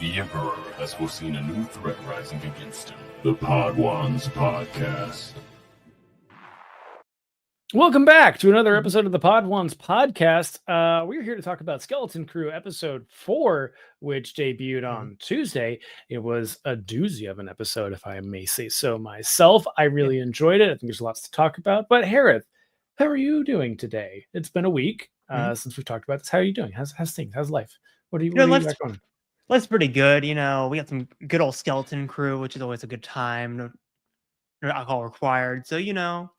The Emperor has foreseen a new threat rising against him. The Podwans Podcast. Welcome back to another episode of the Podwans Podcast. We're here to talk about Skeleton Crew episode 4, which debuted on Tuesday. It was a doozy of an episode, if I may say so myself. I really enjoyed it. I think there's lots to talk about. But Hereth, how are you doing today? It's been a week since we've talked about this. How are you doing? How's things? How's life? What are you got going on? Life's pretty good. You know, we got some good old Skeleton Crew, which is always a good time. No alcohol required. So, you know,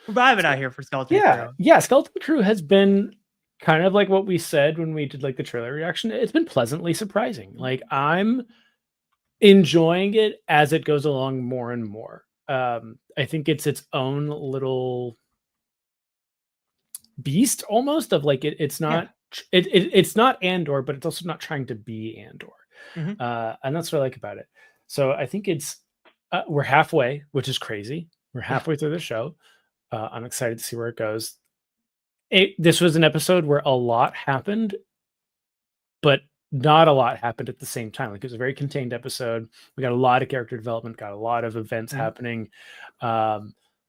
we're vibing out here for Skeleton Crew. Yeah, Skeleton Crew has been kind of like what we said when we did like the trailer reaction. It's been pleasantly surprising. Like, I'm enjoying it as it goes along more and more. I think it's its own little beast almost of like it's not it's not Andor, but it's also not trying to be Andor. And that's what I like about it. So I think it's we're halfway, which is crazy. We're halfway through the show. I'm excited to see where it goes. This was an episode where a lot happened, but not a lot happened at the same time. Like, it was a very contained episode. We got a lot of character development, got a lot of events happening.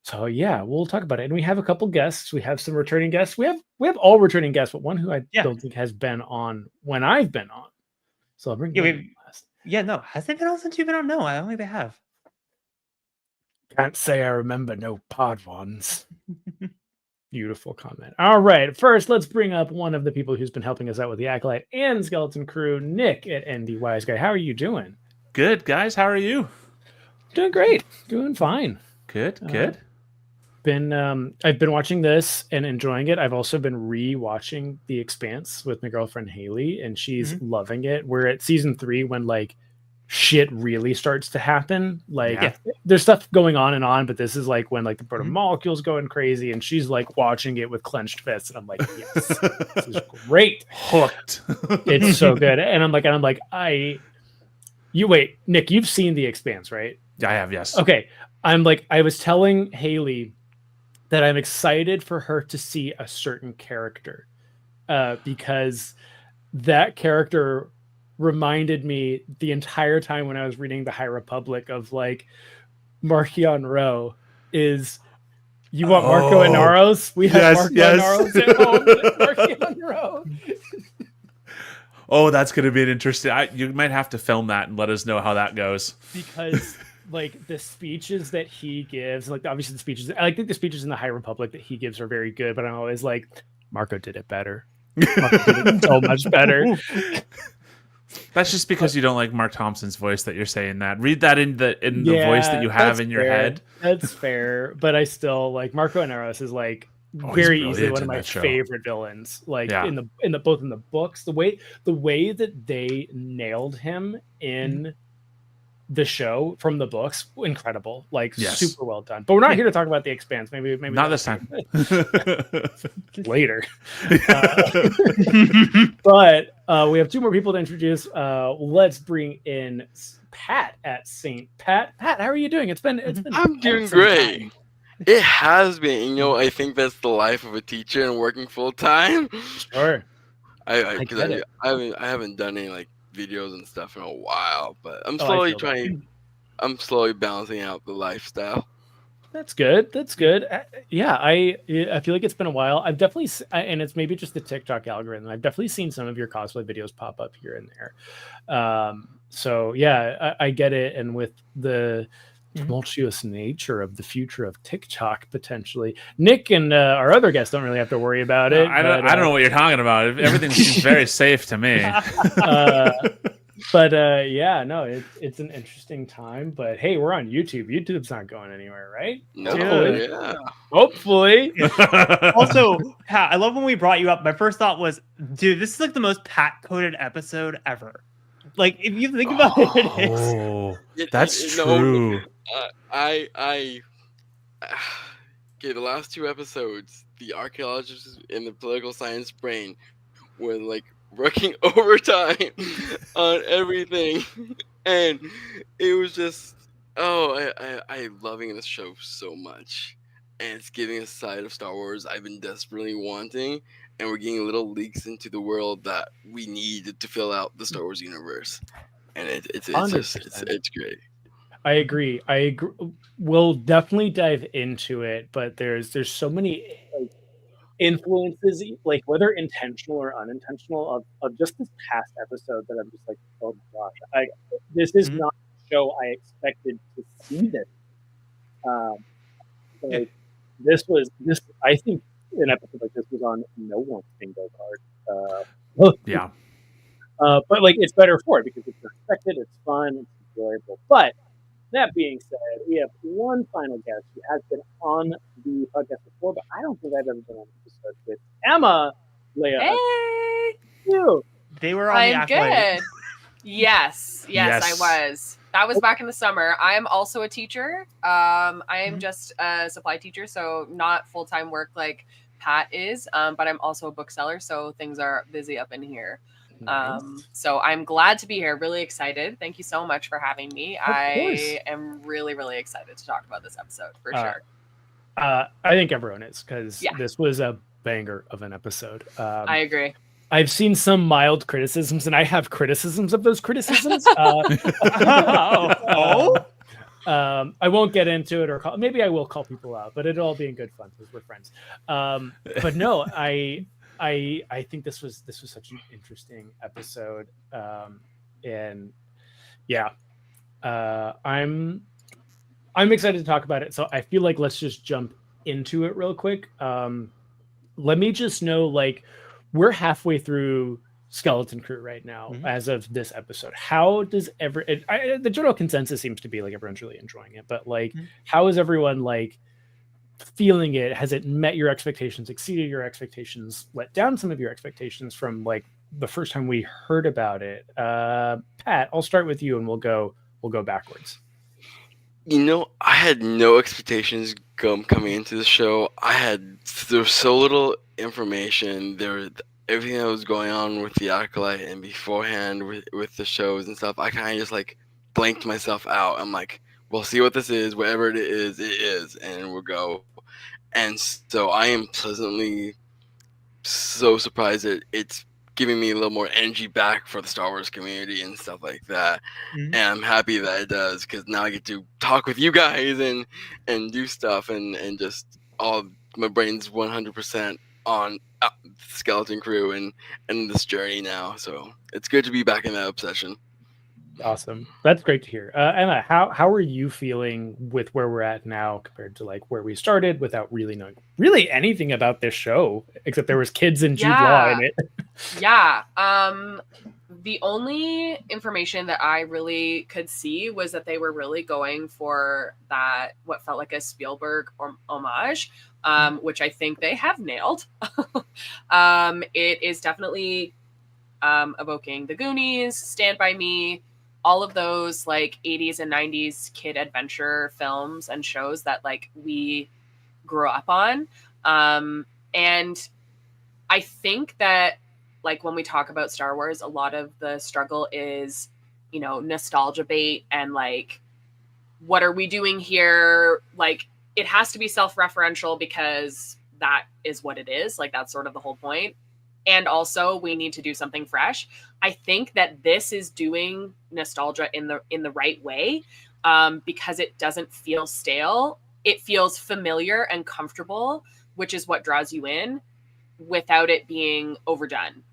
So yeah, we'll talk about it. And we have a couple guests. We have some returning guests. We have all returning guests, but one who I don't think has been on when I've been on. So I'll bring them last. Yeah, no. Has they been on since you've been on? No, I don't think they have. Can't say I remember no Podwans. Beautiful comment. All right. First, let's bring up one of the people who's been helping us out with the Acolyte and Skeleton Crew, Nick at ND Wise Guy. How are you doing? Good, guys. How are you? Doing great. Doing fine. Good. I've been watching this and enjoying it. I've also been re-watching The Expanse with my girlfriend Haley, and she's loving it. We're at season 3 when like shit really starts to happen. Like there's stuff going on, but this is like when like the proto molecules going crazy, and she's like watching it with clenched fists, and I'm like, yes, this is great. Hooked. It's so good. And I'm like, wait, Nick, you've seen The Expanse, right? I have, yes. Okay. I was telling Haley that I'm excited for her to see a certain character because that character reminded me the entire time when I was reading the High Republic of like Marchion Ro is you want Marco and Naros? We have Marco and Naros at home. Marchion Ro. Oh, that's going to be an interesting. You might have to film that and let us know how that goes. Because like the speeches that he gives, like obviously the speeches, I think the speeches in the High Republic that he gives are very good, but I'm always like, Marco did it better. Marco did it so much better. That's just because you don't like Mark Thompson's voice that you're saying that. Read that in the voice that you have in your head. That's fair, but I still like Marco Inaros is like very easily one of my favorite villains. Like in the both in the books, the way that they nailed him in the show from the books, incredible, like super well done. But we're not here to talk about The Expanse. Maybe not this time. Later. But we have 2 more people to introduce. Let's bring in Pat at Saint Pat. Pat, how are you doing? It's been. I'm doing great. Time. It has been. You know, I think that's the life of a teacher and working full time. Sure. I haven't done any like videos and stuff in a while, but I'm slowly I'm slowly balancing out the lifestyle. That's good. Yeah, I feel like it's been a while. I've definitely, and it's maybe just the TikTok algorithm. I've definitely seen some of your cosplay videos pop up here and there. So yeah, I get it. And with the tumultuous nature of the future of TikTok, potentially, Nick and our other guests don't really have to worry about it. I don't know what you're talking about. Everything seems very safe to me. But yeah, no, it's an interesting time. But hey, we're on YouTube. YouTube's not going anywhere, right? No, Hopefully. Also, Pat, I love when we brought you up. My first thought was, dude, this is like the most Pat-coded episode ever. Like, if you think about it, it is. That's true. Okay, the last 2 episodes, the archaeologists in the political science brain were like working overtime on everything, and it was just I'm loving this show so much, and it's giving a side of Star Wars I've been desperately wanting, and we're getting little leaks into the world that we need to fill out the Star Wars universe, and it's great. I agree. We'll definitely dive into it, but there's so many like influences, like whether intentional or unintentional, of just this past episode that I'm just like, oh my gosh, this is not a show I expected to see this. Like, this. I think an episode like this was on no one's bingo card. Yeah. But like it's better for it because it's unexpected, it's fun, it's enjoyable. But that being said, we have one final guest who has been on the podcast before, but I don't think I've ever been on an episode with Emma. Leia. Hey, You. They were on I'm the Acolyte. good. Yes, I was. That was back in the summer. I am also a teacher. I am just a supply teacher, so not full-time work like Pat is, but I'm also a bookseller, so things are busy up in here. Nice. So I'm glad to be here. Really excited. Thank you so much for having me. Of course. I am really, really excited to talk about this episode for sure. I think everyone is, because Yeah. this was a banger of an episode. I agree. I've seen some mild criticisms, and I have criticisms of those criticisms. I won't get into it, or maybe I will call people out, but it'll all be in good fun because we're friends. But no, I think this was such an interesting episode, and yeah, I'm excited to talk about it. So I feel like let's just jump into it real quick. Let me just know, like, we're halfway through Skeleton Crew right now as of this episode. How does the general consensus seems to be like everyone's really enjoying it, but like, how is everyone like feeling it? Has it met your expectations, exceeded your expectations, let down some of your expectations from like the first time we heard about it? Pat, I'll start with you and we'll go backwards. You know, I had no expectations coming into the show. There was so little information. Everything that was going on with the Acolyte and beforehand with the shows and stuff, I kind of just like blanked myself out. I'm like, we'll see what this is. Whatever it is, and we'll go. And so I am pleasantly so surprised that it's giving me a little more energy back for the Star Wars community and stuff like that. And I'm happy that it does, because now I get to talk with you guys and do stuff and just all my brain's 100% on Skeleton Crew and this journey now. So it's good to be back in that obsession. Awesome. That's great to hear. Emma, how are you feeling with where we're at now compared to like where we started without really knowing really anything about this show, except there was kids and Jude Law in it? Yeah. The only information that I really could see was that they were really going for that, what felt like a Spielberg homage, which I think they have nailed. It is definitely evoking The Goonies, Stand By Me, all of those like 80s and 90s kid adventure films and shows that like we grew up on. And I think that like when we talk about Star Wars, a lot of the struggle is, you know, nostalgia bait and like, what are we doing here? Like, it has to be self-referential because that is what it is. Like, that's sort of the whole point. And also we need to do something fresh. I think that this is doing nostalgia in the right way, because it doesn't feel stale. It feels familiar and comfortable, which is what draws you in without it being overdone.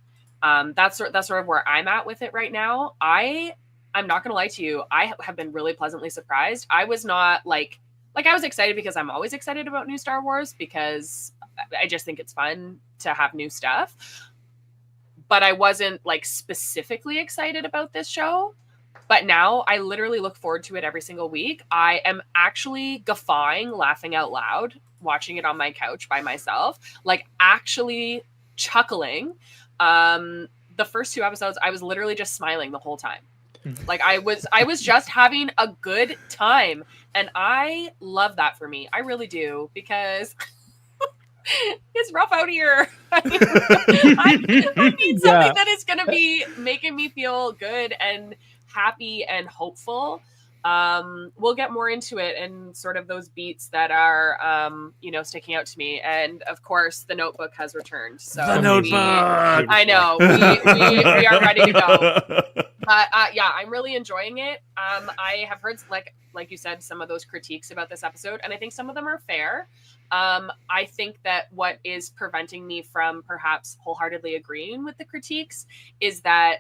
That's sort of where I'm at with it right now. I'm not going to lie to you. I have been really pleasantly surprised. I was not like I was excited because I'm always excited about new Star Wars because I just think it's fun to have new stuff. But I wasn't like specifically excited about this show. But now I literally look forward to it every single week. I am actually guffawing, laughing out loud, watching it on my couch by myself, like actually chuckling. The first 2 episodes, I was literally just smiling the whole time. Like I was just having a good time. And I love that for me. I really do, because it's rough out here. I need something that is going to be making me feel good and happy and hopeful. we'll get more into it and sort of those beats that are, sticking out to me. And of course, the Notebook has returned. So The Notebook. I know we are ready to go. But I'm really enjoying it. I have heard, like you said, some of those critiques about this episode, and I think some of them are fair. I think that what is preventing me from perhaps wholeheartedly agreeing with the critiques is that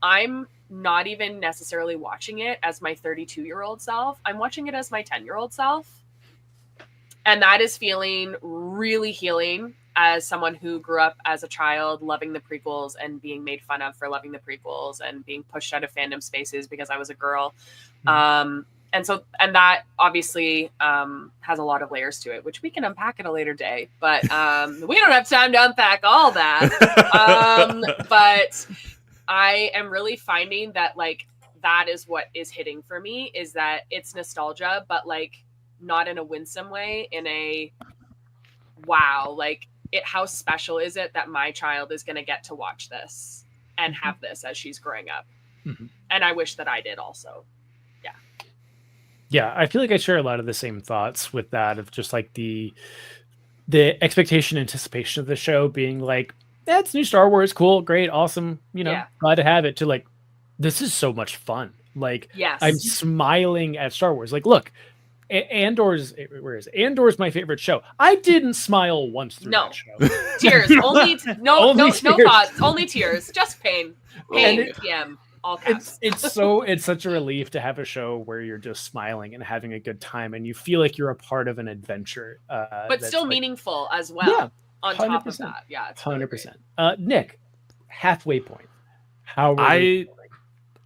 I'm not even necessarily watching it as my 32-year-old self. I'm watching it as my 10-year-old self. And that is feeling really healing as someone who grew up as a child loving the prequels and being made fun of for loving the prequels and being pushed out of fandom spaces because I was a girl. And that obviously has a lot of layers to it, which we can unpack at a later day. But we don't have time to unpack all that. But I am really finding that like that is what is hitting for me, is that it's nostalgia, but like not in a winsome way, in a wow, like how special is it that my child is going to get to watch this and have this as she's growing up. And I wish that I did also. Yeah, I feel like I share a lot of the same thoughts with that, of just like the expectation, anticipation of the show being like, that's new Star Wars, cool, great, awesome, glad to have it, to like, this is so much fun. Like, yes, I'm smiling at Star Wars. Like, look, Andor's my favorite show. I didn't smile once through that show. Tears, only no thoughts, only tears, just pain, TM. It's such a relief to have a show where you're just smiling and having a good time and you feel like you're a part of an adventure, but still like, meaningful as well. Yeah, on 100%. Top of that, yeah, it's 100%. Nick, halfway point. I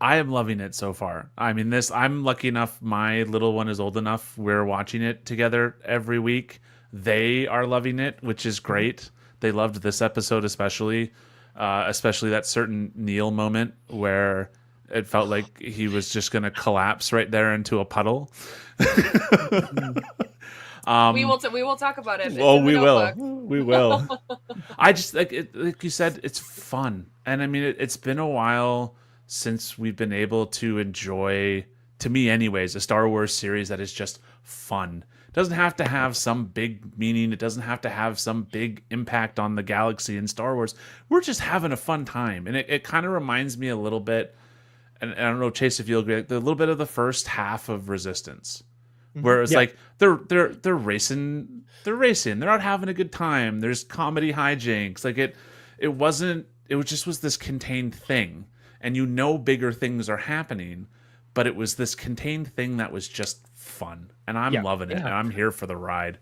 am loving it so far. I mean, I'm lucky enough. My little one is old enough. We're watching it together every week. They are loving it, which is great. They loved this episode especially that certain Neil moment where it felt like he was just going to collapse right there into a puddle. We will talk about it. We will. I just like you said, it's fun, and I mean, it's been a while since we've been able to enjoy, to me anyways, a Star Wars series that is just fun. It doesn't have to have some big meaning. It doesn't have to have some big impact on the galaxy in Star Wars. We're just having a fun time. And it kind of reminds me a little bit, and I don't know, Chase, if you'll agree, a little bit of the first half of Resistance, where it's like they're racing, they're out having a good time. There's comedy hijinks. Like it was this contained thing. And bigger things are happening, but it was this contained thing that was just fun, and I'm loving it, and I'm here for the ride.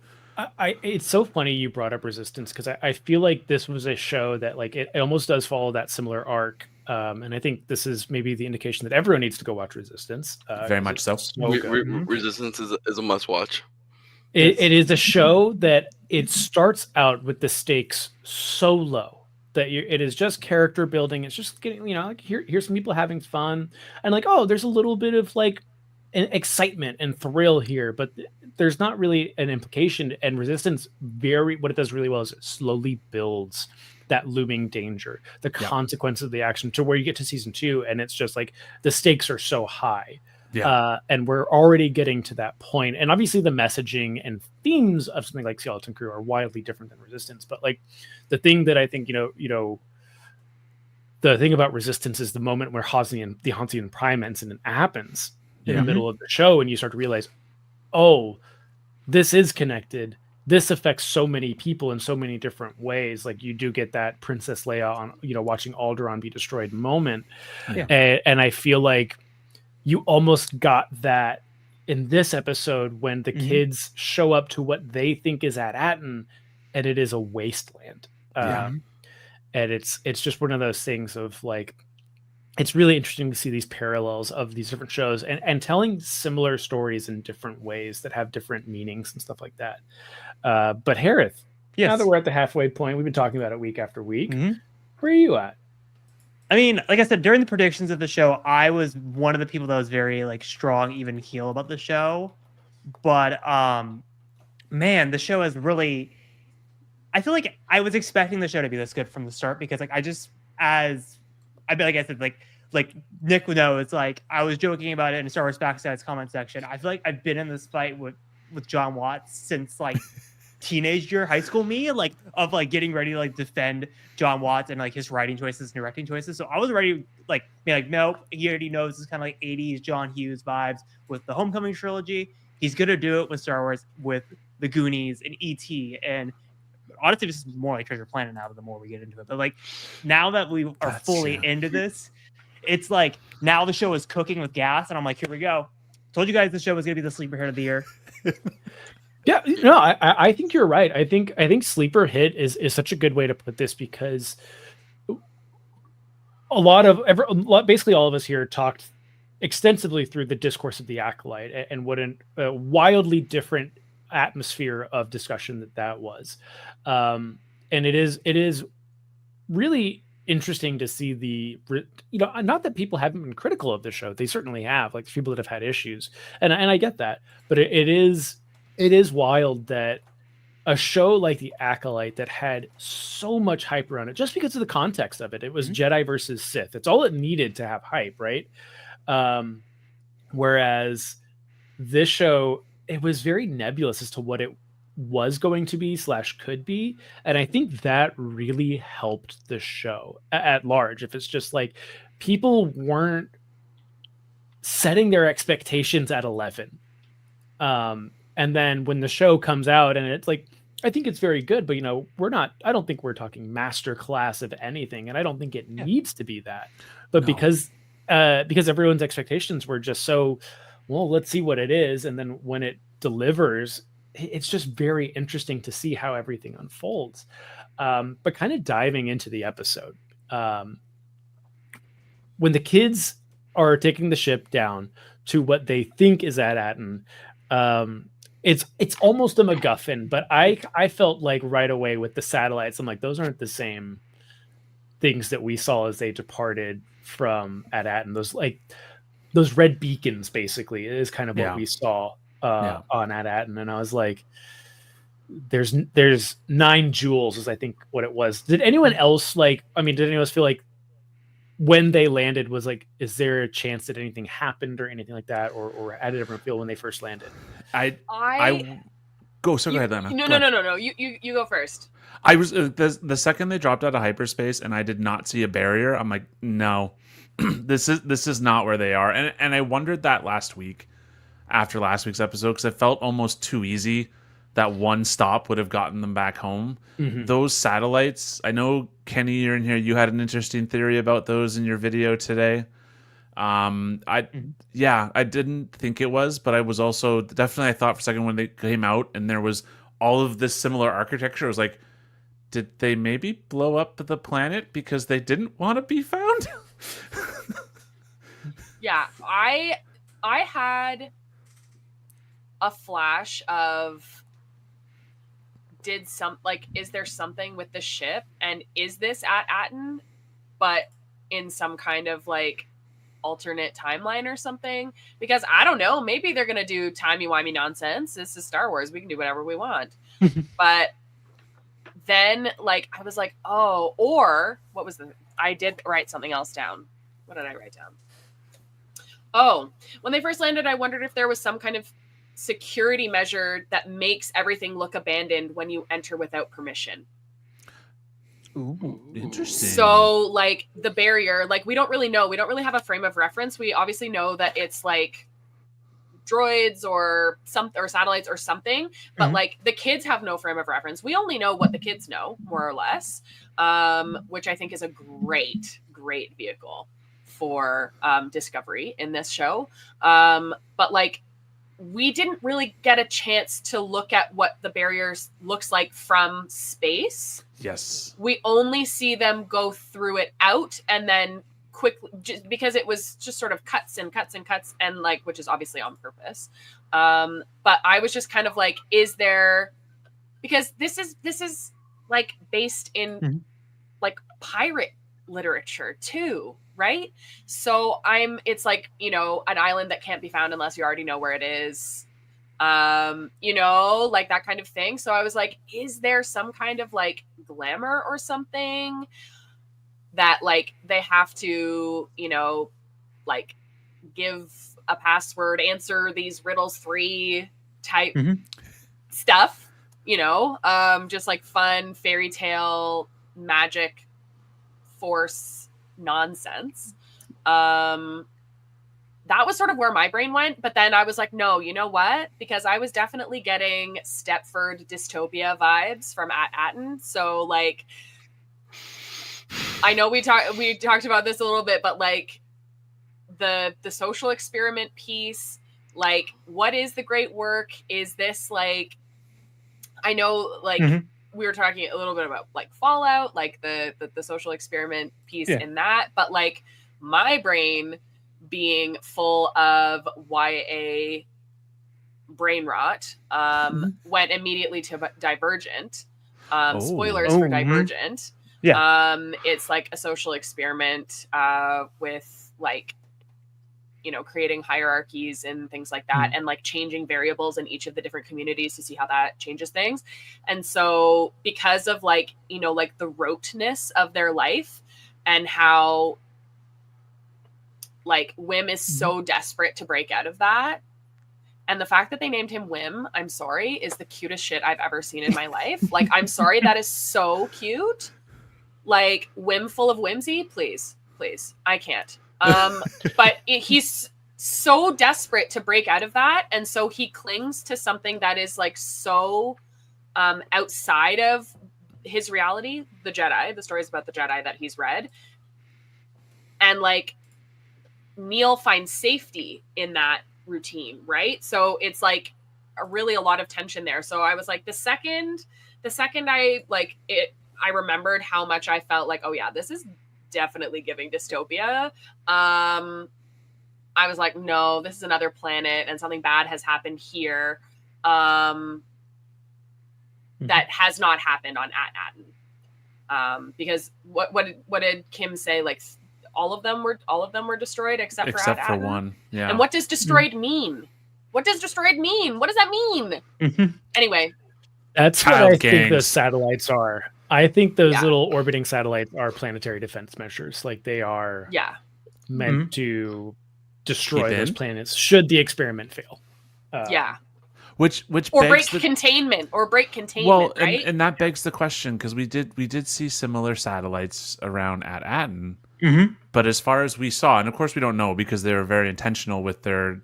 It's so funny you brought up Resistance, because I feel like this was a show that like it almost does follow that similar arc, and I think this is maybe the indication that everyone needs to go watch Resistance. Very much so. Resistance is a must watch. It is a show that it starts out with the stakes so low that it is just character building. It's just getting, like here's some people having fun, and like, oh, there's a little bit of like an excitement and thrill here, but there's not really an implication. And Resistance, what it does really well is it slowly builds that looming danger, the consequence of the action, to where you get to season 2, and it's just like the stakes are so high. And we're already getting to that point. And obviously the messaging and themes of something like Skeleton Crew are wildly different than Resistance. But like the thing that I think, the thing about Resistance is the moment where the Hansian Prime incident happens in the middle of the show, and you start to realize, oh, this is connected. This affects so many people in so many different ways. Like you do get that Princess Leia on, watching Alderaan be destroyed moment. And I feel like you almost got that in this episode when the kids show up to what they think is at Atten, and it is a wasteland. And it's just one of those things of like, it's really interesting to see these parallels of these different shows and telling similar stories in different ways that have different meanings and stuff like that. But Hereth, now that we're at the halfway point, we've been talking about it week after week. Where are you at? I mean, like I said, during the predictions of the show, I was one of the people that was very like strong, even keel about the show. But man, the show is really, I feel like I was expecting the show to be this good from the start, because like like I said, like like Nick would know, it's like I was joking about it in Star Wars Backside's comment section. I feel like I've been in this fight with John Watts since like teenage year, high school me, like of like getting ready to like defend John Watts and like his writing choices and directing choices. So I was ready, like be like, nope, he already knows this kind of like 80s John Hughes vibes with the Homecoming trilogy. He's gonna do it with Star Wars, with the Goonies and E.T. And honestly, this is more like Treasure Planet now. The more we get into it, but like now that we are fully into this, it's like now the show is cooking with gas, and I'm like, here we go. Told you guys the show was gonna be the sleeper hit of the year. Yeah, no, I think you're right. I think sleeper hit is such a good way to put this, because basically all of us here talked extensively through the discourse of the Acolyte and what a wildly different atmosphere of discussion that was. And it is really interesting to see not that people haven't been critical of the show. They certainly have, like people that have had issues, and I get that, but it is wild that a show like The Acolyte that had so much hype around it, just because of the context of it. It was Jedi versus Sith. It's all it needed to have hype, right? Whereas this show, it was very nebulous as to what it was going to be / could be. And I think that really helped the show at large. If it's just like people weren't setting their expectations at 11. And then when the show comes out and it's like, I think it's very good, but I don't think we're talking master class of anything. And I don't think it needs to be that, but because everyone's expectations were just so, well, let's see what it is. And then when it delivers, it's just very interesting to see how everything unfolds. But kind of diving into the episode, when the kids are taking the ship down to what they think is at Aten, it's almost a MacGuffin, but I felt like right away with the satellites, I'm like, those aren't the same things that we saw as they departed from Aten. Those red beacons basically is kind of what we saw on Aten, and I was like, there's 9 jewels is I think what it was. Did anyone else did anyone else feel like when they landed was like, is there a chance that anything happened or anything like that, or how did everyone feel when they first landed? Go ahead, Lana. No. You go first. I was the second they dropped out of hyperspace and I did not see a barrier. I'm like, no, this is not where they are. And I wondered that last week after last week's episode, because it felt almost too easy that one stop would have gotten them back home. Mm-hmm. Those satellites, I know, Kenny, you're in here. You had an interesting theory about those in your video today. I didn't think it was, but I was also definitely, I thought for a second when they came out and there was all of this similar architecture, I was like, did they maybe blow up the planet because they didn't want to be found? Yeah, I had a flash of, is there something with the ship, and is this at Aten, but in some kind of like alternate timeline or something? Because I don't know, maybe they're gonna do timey-wimey nonsense. This is Star Wars, we can do whatever we want. But then I was like, oh, or what was I did write something else down. What did I write down? Oh, when they first landed, I wondered if there was some kind of security measure that makes everything look abandoned when you enter without permission. Ooh, interesting. So the barrier, we don't really know. We don't really have a frame of reference. We obviously know that it's droids or satellites or something, but the kids have no frame of reference. We only know what the kids know, more or less, which I think is a great vehicle for discovery in this show. But we didn't really get a chance to look at what the barriers looks like from space. Yes. We only see them go through it out and then quickly, just because it was just sort of cuts and which is obviously on purpose. But I was just kind of like, is there, because this is based in pirate literature too, right? So it's an island that can't be found unless you already know where it is, that kind of thing. So I was like, is there some kind of glamour or something that like they have to, you know, like give a password, answer these riddles 3 type stuff, you know, just like fun fairy tale magic force nonsense. That was sort of where my brain went, but then I was like, no, you know what? Because I was definitely getting Stepford dystopia vibes from Atten. So like, I know we talked about this a little bit, but like the social experiment piece, like what is the great work? Is this like, I know like we were talking a little bit about like Fallout, like the social experiment piece in that, but like my brain being full of YA brain rot went immediately to Divergent. Spoilers for Divergent. It's like a social experiment with like, you know, creating hierarchies and things like that, and like changing variables in each of the different communities to see how that changes things. And so because of like, you know, like the roteness of their life and how like Wim is so desperate to break out of that. And the fact that they named him Wim, I'm sorry, is the cutest shit I've ever seen in my life. Like, I'm sorry, that is so cute. Like, Wim full of whimsy, please. I can't. But he's so desperate to break out of that. And so he clings to something that is like so outside of his reality, the Jedi, the stories about the Jedi that he's read. And like, Neil finds safety in that routine, right? So it's like really a lot of tension there. So I was like, the second I like it, I remembered how much I felt like, oh yeah, this is definitely giving dystopia. I was like, no, this is another planet and something bad has happened here that has not happened on Atten. Because what did Kim say? Like all of them were destroyed except for one. Yeah. And what does destroyed mean? What does destroyed mean? What does that mean? Anyway, that's what I think those satellites are. I think those little orbiting satellites are planetary defense measures. Like they are meant to destroy those planets should the experiment fail. Which or break containment. Well, right? and that begs the question, because we did see similar satellites around at Atten. But as far as we saw, and of course we don't know because they were very intentional with their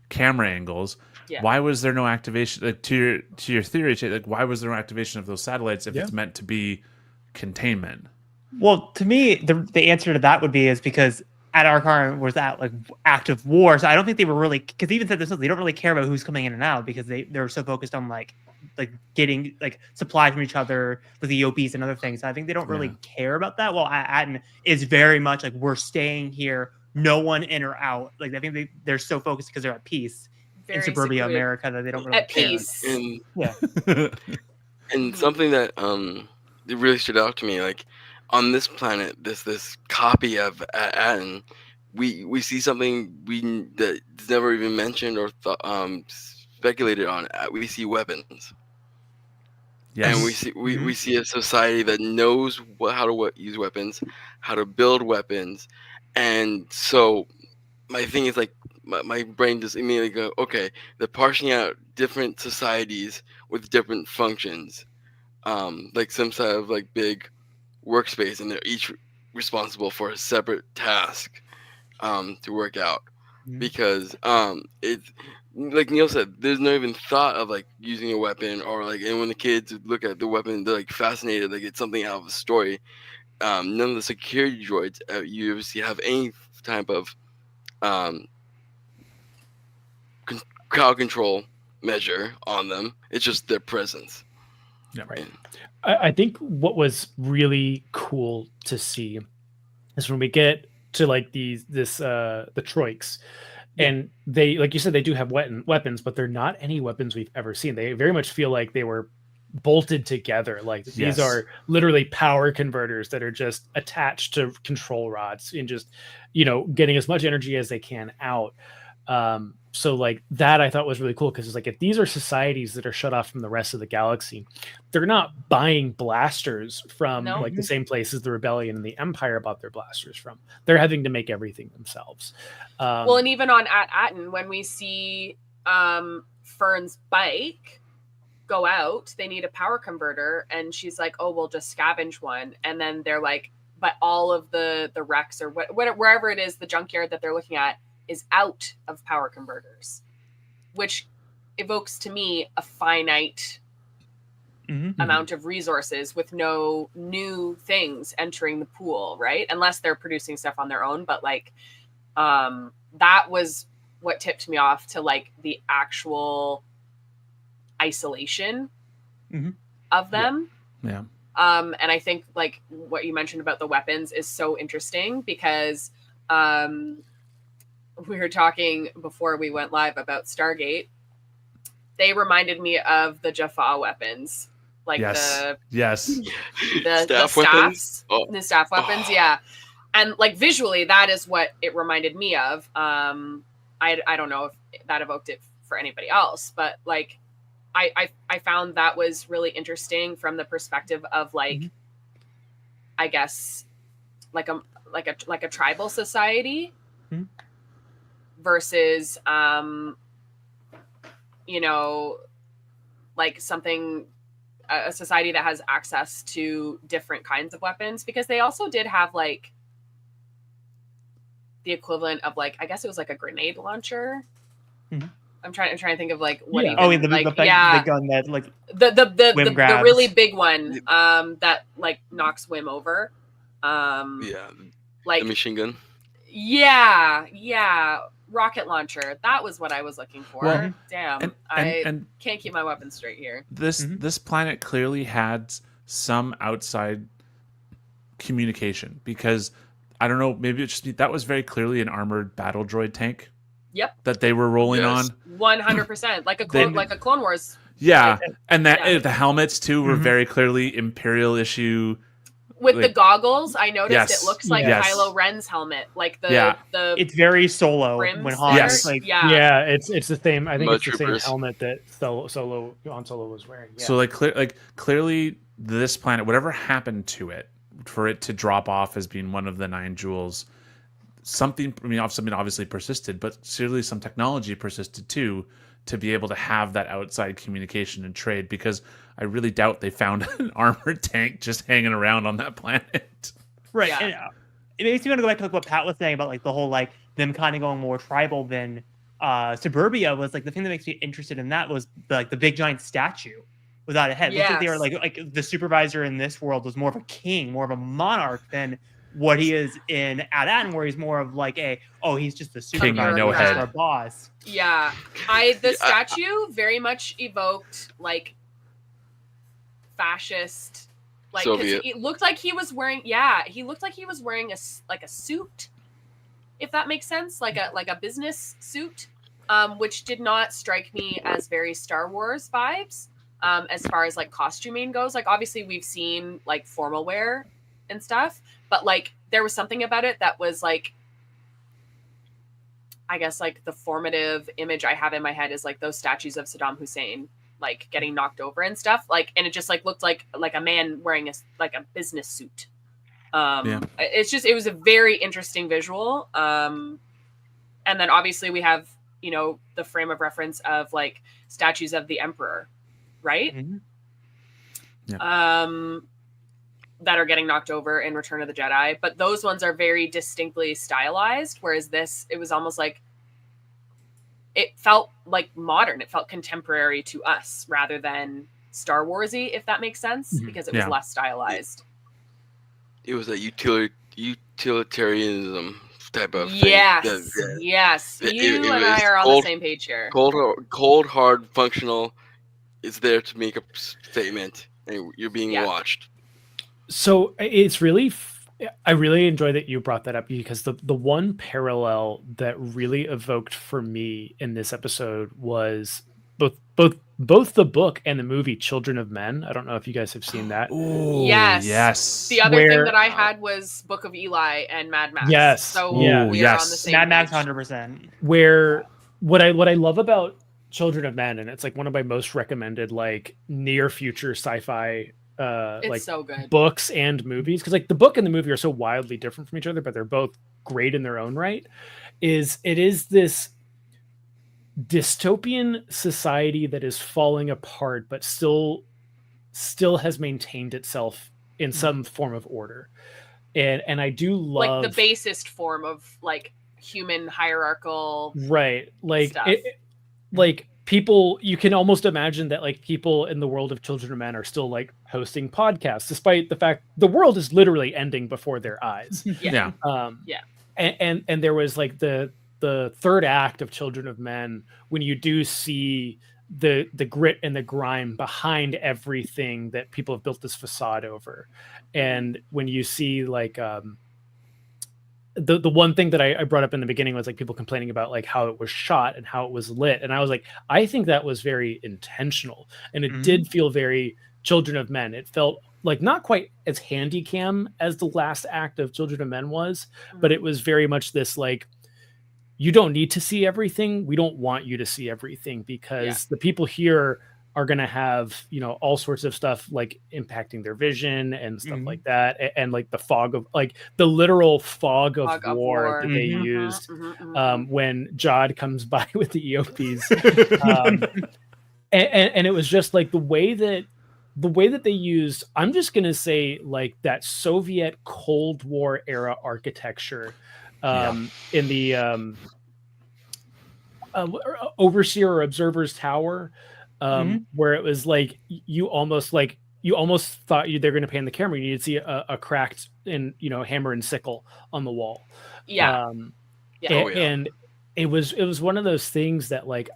camera angles. Why was there no activation? Like to your theory, like why was there no activation of those satellites if it's meant to be containment? Well, to me, the answer to that would be is because at Arkarn was at like active war, so I don't think they were really, because they even said themselves, they don't really care about who's coming in and out because they're so focused on like getting like supplies from each other with the EOPs and other things. So I think they don't really care about that. Well, Atten is very much like we're staying here, no one in or out. Like I think they're so focused because they're at peace in suburbia America that they don't really care. Peace. And, and something that it really stood out to me, like on this planet, this copy of Atten, we see something that's never even mentioned or speculated on. We see weapons. Yes. And we see a society that knows how to use weapons, how to build weapons, and so my thing is like my brain just immediately go, okay, they're parsing out different societies with different functions, like some sort of like big workspace, and they're each responsible for a separate task to work out, because it's. Like Neil said, there's no even thought of like using a weapon or like, and when the kids look at the weapon, they're like fascinated, like it's something out of a story. None of the security droids you ever see have any type of crowd control measure on them. It's just their presence. Yeah, right. I think what was really cool to see is when we get to like the Troiks. And they, like you said, they do have weapons, but they're not any weapons we've ever seen. They very much feel like they were bolted together. Like these are literally power converters that are just attached to control rods and just, getting as much energy as they can out. So like that I thought was really cool, because it's like, if these are societies that are shut off from the rest of the galaxy, they're not buying blasters from like the same places the Rebellion and the Empire bought their blasters from. They're having to make everything themselves. Well, and even on Atten, when we see Fern's bike go out, they need a power converter, and she's like, oh, we'll just scavenge one. And then they're like, but all of the wrecks or wherever it is, the junkyard that they're looking at is out of power converters, which evokes to me a finite amount of resources with no new things entering the pool, right? Unless they're producing stuff on their own. But like, that was what tipped me off to like the actual isolation of them. Yeah. And I think like what you mentioned about the weapons is so interesting, because we were talking before we went live about Stargate. They reminded me of the Jaffa weapons, like the staff weapons. The staff weapons, yeah. And like visually, that is what it reminded me of. I don't know if that evoked it for anybody else, but like I found that was really interesting from the perspective of like, I guess like a tribal society versus you know, like something, a society that has access to different kinds of weapons, because they also did have like the equivalent of like, I guess it was like a grenade launcher. I'm trying to think of like what even, the gun that like the really big one that like knocks Wim over. Like the machine gun. Yeah, rocket launcher. That was what I was looking for. Well, damn, I can't keep my weapons straight here. This planet clearly had some outside communication, because I don't know, maybe it's just that was very clearly an armored battle droid tank. Yep. That they were rolling on. 100%, like a Clone Wars. Yeah, and that the helmets too were very clearly Imperial issue. With the goggles, I noticed it looks like Kylo Ren's helmet, like the it's very Solo when Han. It's the same. I think it's the same helmet that Solo was wearing. Yeah. So clearly this planet, whatever happened to it, for it to drop off as being one of the 9 jewels, something obviously persisted, but clearly some technology persisted too, to be able to have that outside communication and trade, because I really doubt they found an armored tank just hanging around on that planet. Right. Yeah. And it makes me want to go back to like what Pat was saying about like the whole like them kind of going more tribal than Suburbia was. Like the thing that makes me interested in that was the big giant statue without a head. Yes. Looks like they were like the supervisor in this world was more of a king, more of a monarch than what he is in Adan, where he's more of like he's just the supervisor, no head, our boss. Yeah, the statue very much evoked like fascist, like because it looked like he was wearing. Yeah, he looked like he was wearing a suit, if that makes sense, like a business suit, which did not strike me as very Star Wars vibes. As far as like costuming goes, like obviously we've seen like formal wear and stuff, but like there was something about it that was like, I guess like the formative image I have in my head is like those statues of Saddam Hussein like getting knocked over and stuff, like, and it just like looked like a man wearing a business suit. It was a very interesting visual. And then obviously we have, you know, the frame of reference of like statues of the Emperor, right? That are getting knocked over in Return of the Jedi, but those ones are very distinctly stylized, whereas this, it was almost like it felt like modern, it felt contemporary to us rather than Star Warsy, if that makes sense, because it was less stylized. It was a utilitarianism type of thing. Yes. You and I are on the same page here. Cold, hard, functional. It's there to make a statement, and you're being watched. So it's really, I really enjoy that you brought that up, because the one parallel that really evoked for me in this episode was both the book and the movie Children of Men. I don't know if you guys have seen that. Ooh, yes. The other thing that I had was Book of Eli and Mad Max. Yes. So we are on the same Mad Max page. 100%. Where what I love about Children of Men, and it's like one of my most recommended like near future sci-fi It's like so good. books and movies, because like the book and the movie are so wildly different from each other, but they're both great in their own right. It is this dystopian society that is falling apart, but still has maintained itself in some form of order. And I do love like the basest form of like human hierarchical right, like stuff. Like people, you can almost imagine that like people in the world of Children of Men are still like hosting podcasts, despite the fact the world is literally ending before their eyes. Yeah. And there was like the third act of Children of Men, when you do see the grit and the grime behind everything that people have built this facade over. And when you see like the one thing that I brought up in the beginning was like people complaining about like how it was shot and how it was lit, and I was like, I think that was very intentional, and it did feel very Children of Men. It felt like not quite as handy cam as the last act of Children of Men was, but it was very much this like, you don't need to see everything. We don't want you to see everything, because the people here are going to have, you know, all sorts of stuff like impacting their vision and stuff like that. And like the fog of like the literal fog of war that they used when Jod comes by with the EOPs. And it was just like the way that they used, I'm just going to say like that Soviet Cold War era architecture in the overseer or observer's tower, where it was like you almost thought they're going to pan the camera, you need to see a cracked hammer and sickle on the wall. And it was one of those things that like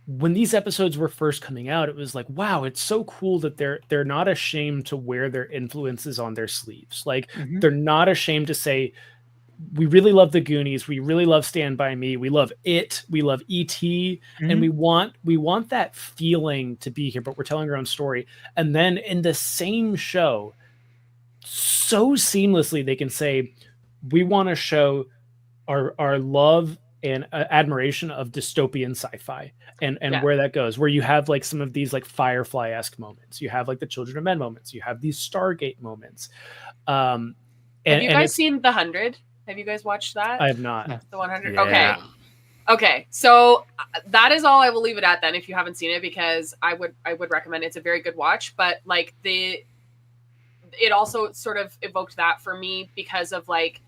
when these episodes were first coming out, it was like, wow, it's so cool that they're not ashamed to wear their influences on their sleeves. Like they're not ashamed to say, we really love the Goonies, we really love Stand By Me, we love It, we love E.T., and we want that feeling to be here, but we're telling our own story. And then in the same show, so seamlessly they can say, we want to show our love and admiration of dystopian sci-fi and where that goes, where you have like some of these like Firefly-esque moments, you have like the Children of Men moments, you have these Stargate moments. Have you guys seen The 100? Have you guys watched that? I have not. The 100? Yeah. Okay. So that is all I will leave it at then, if you haven't seen it, because I would recommend it. It's a very good watch, but like it also sort of evoked that for me because of like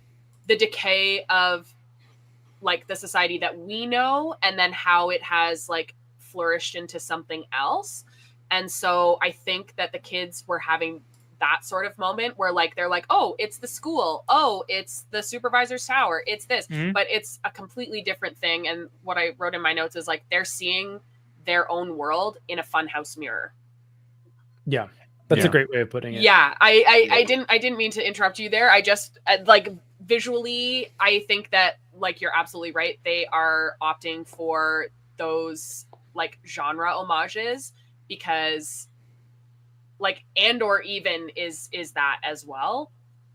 the decay of like the society that we know, and then how it has like flourished into something else. And so I think that the kids were having that sort of moment where like they're like, oh, it's the school, oh, it's the supervisor's tower, it's this, but it's a completely different thing. And what I wrote in my notes is like they're seeing their own world in a funhouse mirror. Yeah, that's a great way of putting it. Yeah, I didn't mean to interrupt you there. I just like visually, I think that like you're absolutely right. They are opting for those like genre homages because like Andor even is that as well,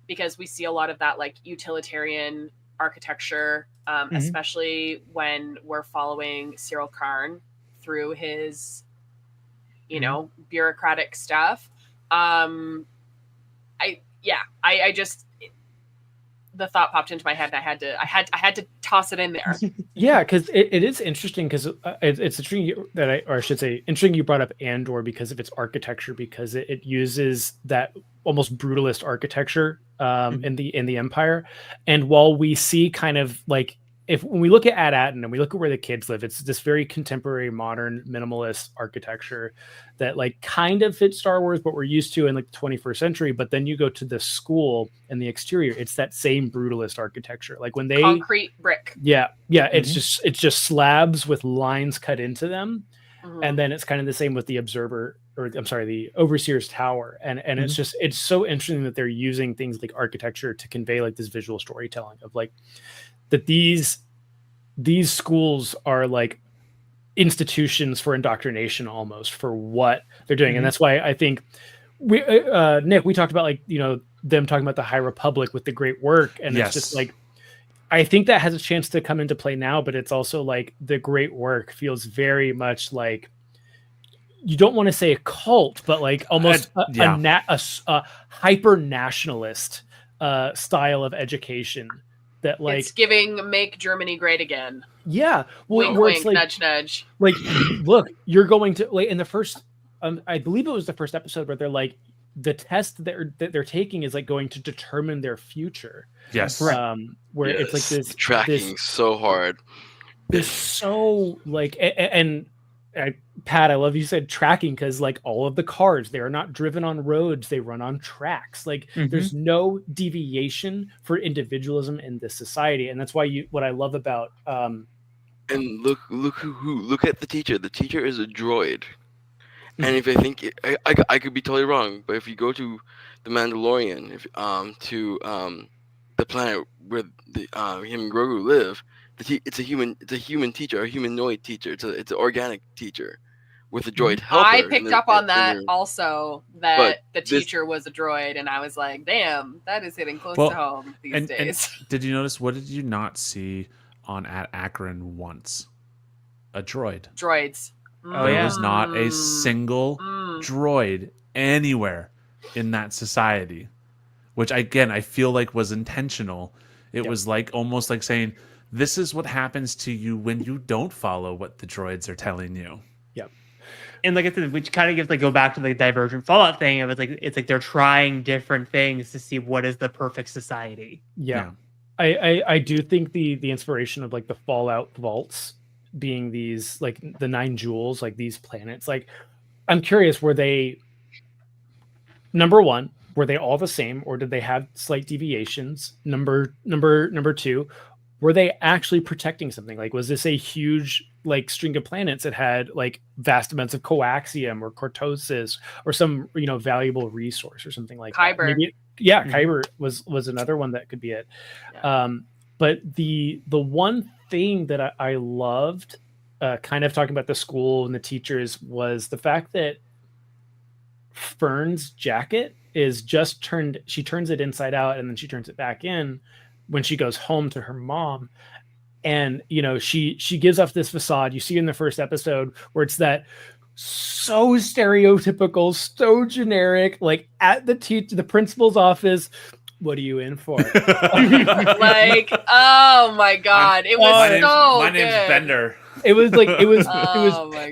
because we see a lot of that like utilitarian architecture, especially when we're following Cyril Karn through his, bureaucratic stuff. I just the thought popped into my head, and I had to toss it in there. Yeah, because it is interesting, because it's interesting interesting you brought up Andor because of its architecture, because it uses that almost brutalist architecture in the Empire. And while we see kind of like, when we look at Ad-Atten and we look at where the kids live, it's this very contemporary, modern, minimalist architecture that like kind of fits Star Wars, but we're used to in like the 21st century. But then you go to the school and the exterior, it's that same brutalist architecture. Like when they concrete brick. Yeah. It's just slabs with lines cut into them. And then it's kind of the same with the the Overseer's Tower. And it's so interesting that they're using things like architecture to convey like this visual storytelling of like, that these schools are like institutions for indoctrination almost for what they're doing. And that's why I think Nick, we talked about like, them talking about the High Republic with the great work. And it's just like, I think that has a chance to come into play now, but it's also like the great work feels very much like, you don't want to say a cult, but like almost a hyper nationalist style of education that like it's giving make Germany great again. Yeah, well, Wink, where wink, it's like, nudge, nudge. like, look, you're going to like in the first, I believe it was the first episode where they're like, the test that they're taking is like going to determine their future. Yes. Where it's like this tracking so hard. There's so like, and Pat, I love you said tracking, because like all of the cars, they are not driven on roads, they run on tracks. Like there's no deviation for individualism in this society, and that's why what I love about and look at the teacher. The teacher is a droid. And if I think I could be totally wrong, but if you go to the Mandalorian, to the planet where him and Grogu live, it's a human teacher, a humanoid teacher. It's an organic teacher with a droid helper. I picked up on that also, that the teacher was a droid, and I was like, damn, that is hitting close to home these days. And did you notice, what did you not see on at Akron once? A droid. Droids. There was not a single droid anywhere in that society, which again, I feel like was intentional. It was like almost like saying, this is what happens to you when you don't follow what the droids are telling you. Yep. And like I said, which kind of gives like go back to the Divergent Fallout thing of it's like they're trying different things to see what is the perfect society. Yeah. I do think the inspiration of like the Fallout vaults being these like the 9 jewels, like these planets, like I'm curious, were they, number one, were they all the same, or did they have slight deviations? Number 2, were they actually protecting something? Like, was this a huge like string of planets that had like vast amounts of coaxium or cortosis or some valuable resource or something like Kyber. That? Maybe, Kyber was another one that could be it. Yeah. But the one thing that I loved, kind of talking about the school and the teachers, was the fact that Fern's jacket is just turned. She turns it inside out and then she turns it back in when she goes home to her mom. And she gives off this facade. You see in the first episode where it's that so stereotypical, so generic, like at the principal's office. What are you in for? Like, oh my god, it was good. My name's Bender. It was like it was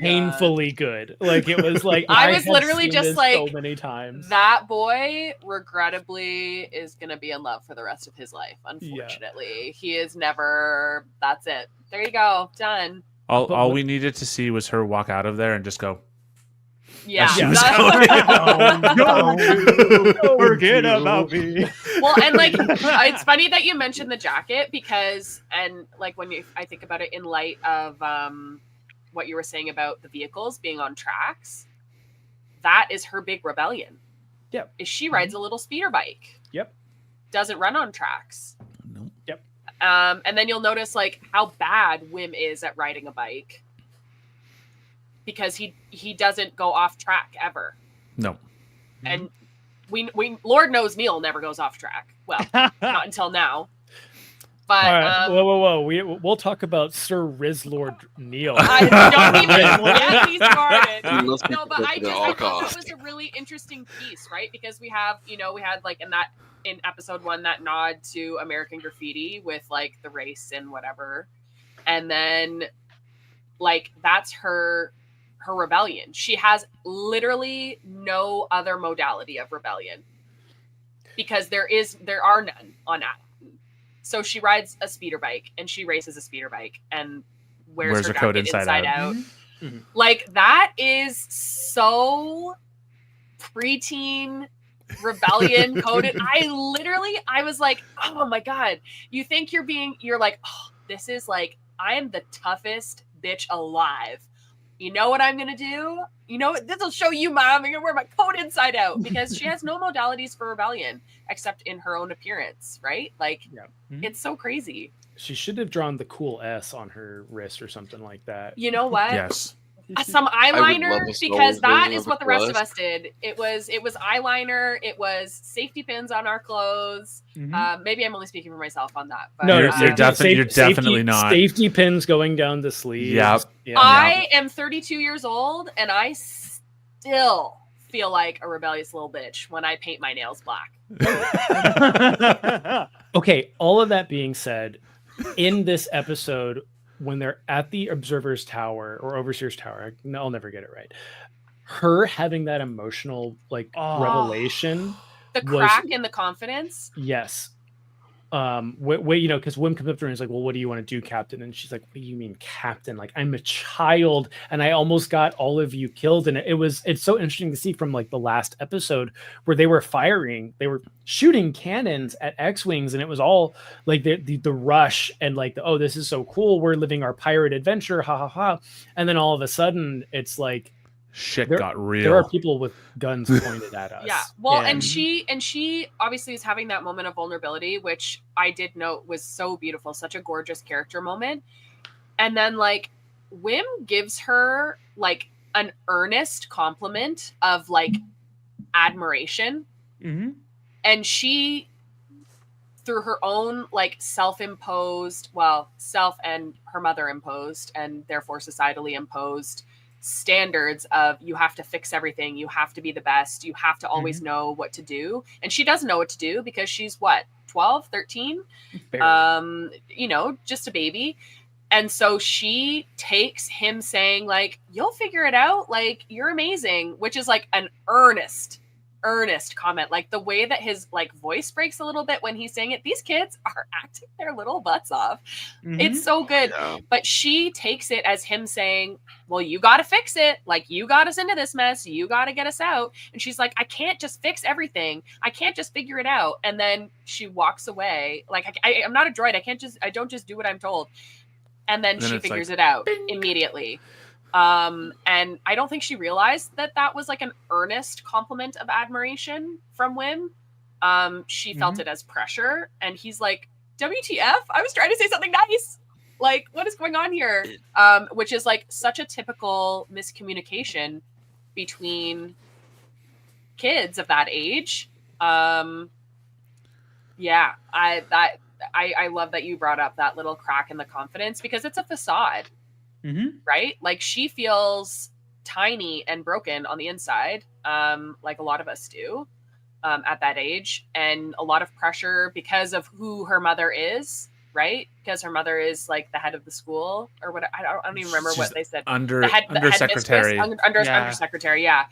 painfully good. Like it was like I was literally just like, so many times. That boy regrettably is gonna be in love for the rest of his life. Unfortunately, he is never. That's it. There you go. Done. All we needed to see was her walk out of there and just go. Yeah. Don't forget about me. Well, and like it's funny that you mentioned the jacket, because like when I think about it in light of what you were saying about the vehicles being on tracks, that is her big rebellion. Yep. Is she rides a little speeder bike. Yep. Doesn't run on tracks. No. Yep. And then you'll notice like how bad Wim is at riding a bike, because he doesn't go off track ever. No. And we Lord knows Neil never goes off track. Well, not until now. But all right. Whoa. We'll talk about Sir Rizlord Neil. I don't even get me started. No, but I thought that was a really interesting piece, right? Because we have, we had like in episode 1 that nod to American Graffiti with like the race and whatever, and then like that's her rebellion. She has literally no other modality of rebellion, because there are none on Atom. So she rides a speeder bike and she races a speeder bike and wears her jacket inside out. Mm-hmm. Like that is so preteen rebellion coded. I was like, oh my god, you think you're like, oh, this is like, I am the toughest bitch alive. You know what I'm going to do? This will show you, Mom. I'm going to wear my coat inside out, because she has no modalities for rebellion except in her own appearance, right? Like, It's so crazy. She should have drawn the cool S on her wrist or something like that. You know what? Yes. some eyeliner love a Star because Wars that version is of what a the rest of crust. us did. It was eyeliner. It was safety pins on our clothes. Maybe I'm only speaking for myself on that. But, No, You're safety, definitely not. Safety pins going down the sleeves. Yep. Yeah. I am 32 years old, and I still feel like a rebellious little bitch when I paint my nails black. Okay, all of that being said, in this episode, when they're at the Observer's Tower or Overseer's Tower, I'll never get it right. Her having that emotional revelation, the crack in the confidence. Yes. Because Wim comes up to her and is like, well, what do you want to do, Captain? And she's like, what do you mean, Captain? Like, I'm a child and I almost got all of you killed. And it's so interesting to see from like the last episode where they were shooting cannons at X-Wings, and it was all like the rush and like oh, this is so cool. We're living our pirate adventure. Ha ha ha. And then all of a sudden it's like, Shit got real. There are people with guns pointed at us. Yeah. Well, and she obviously is having that moment of vulnerability, which I did note was so beautiful, such a gorgeous character moment. And then like Wim gives her like an earnest compliment of like admiration. And she, through her own like self and her mother imposed and therefore societally imposed standards of you have to fix everything, you have to be the best, you have to always know what to do. And she doesn't know what to do because she's what, 12, 13? Just a baby. And so she takes him saying like, you'll figure it out, like you're amazing, which is like an earnest comment. Like the way that his like voice breaks a little bit when he's saying it, these kids are acting their little butts off. It's so good. Yeah. But she takes it as him saying, well, you got to fix it. Like you got us into this mess. You got to get us out. And she's like, I can't just fix everything. I can't just figure it out. And then she walks away. Like I'm not a droid. I don't just do what I'm told. And then she figures it out immediately. And I don't think she realized that was like an earnest compliment of admiration from Wim. She felt it as pressure, and he's like, WTF? I was trying to say something nice. Like, what is going on here? Which is like such a typical miscommunication between kids of that age. I love that you brought up that little crack in the confidence because it's a facade. Right? Like she feels tiny and broken on the inside, like a lot of us do at that age, and a lot of pressure because of who her mother is, right? Because her mother is like the head of the school or what. I don't even remember what they said. Undersecretary. Undersecretary, yeah.